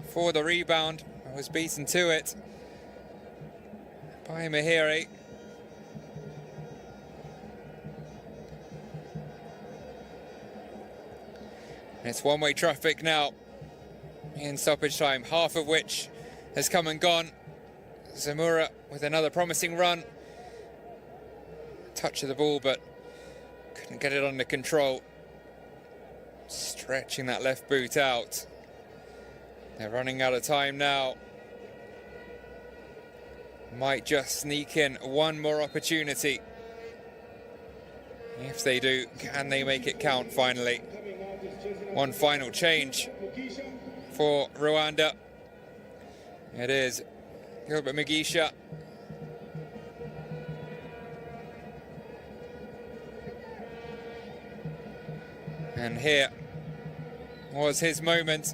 for the rebound. Was beaten to it by Mahiri. It's one-way traffic now in stoppage time, half of which has come and gone. Zamora with another promising run. Touch of the ball, but couldn't get it under control. Stretching that left boot out. They're running out of time now. Might just sneak in one more opportunity. If they do, can they make it count finally? One final change for Rwanda. It is Gilbert Mugisha. And here was his moment.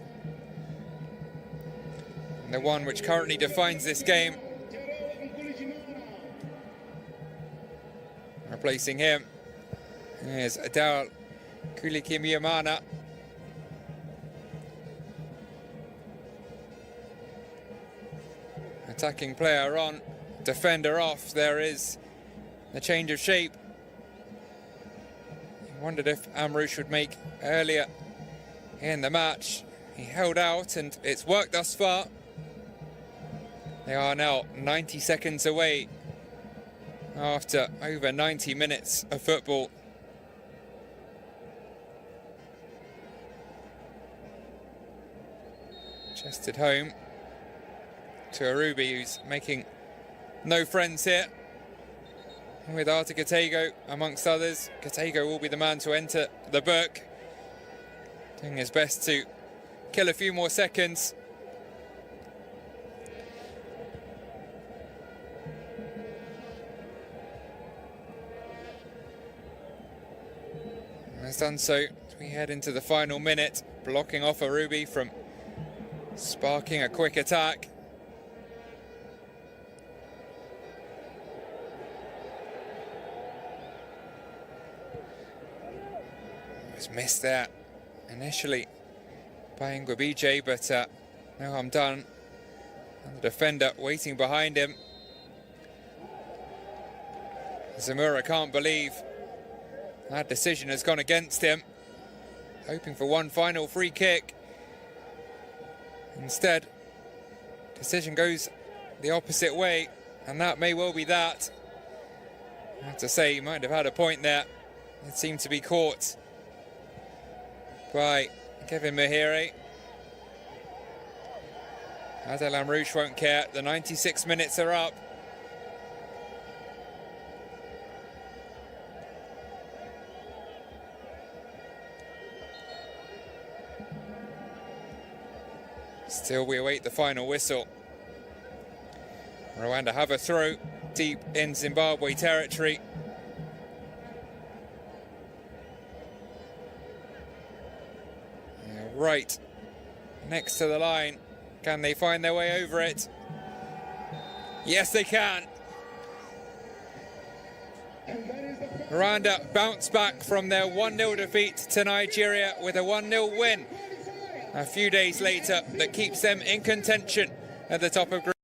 The one which currently defines this game. Replacing him is Adal Kulikimiamana. Attacking player on, defender off. There is the change of shape. Wondered if Amrouche would make earlier in the match. He held out and it's worked thus far. They are now 90 seconds away after over 90 minutes of football. Chested home to Arubi, who's making no friends here with Arthur Gatego amongst others. Gatego will be the man to enter the book, doing his best to kill a few more seconds. Has done so as we head into the final minute, blocking off Arubi from sparking a quick attack. Was missed there initially by Ngwabije, but no harm done. And the defender waiting behind him. Zamora can't believe that decision has gone against him. Hoping for one final free kick. Instead, decision goes the opposite way, and that may well be that. I have to say, he might have had a point there. It seemed to be caught by Kevin Mahiri. Adel Amrouche won't care. The 96 minutes are up. Still, we await the final whistle. Rwanda have a throw deep in Zimbabwe territory. Right next to the line. Can they find their way over it? Yes, they can. Rwanda bounce back from their 1-0 defeat to Nigeria with a 1-0 win a few days later that keeps them in contention at the top of group.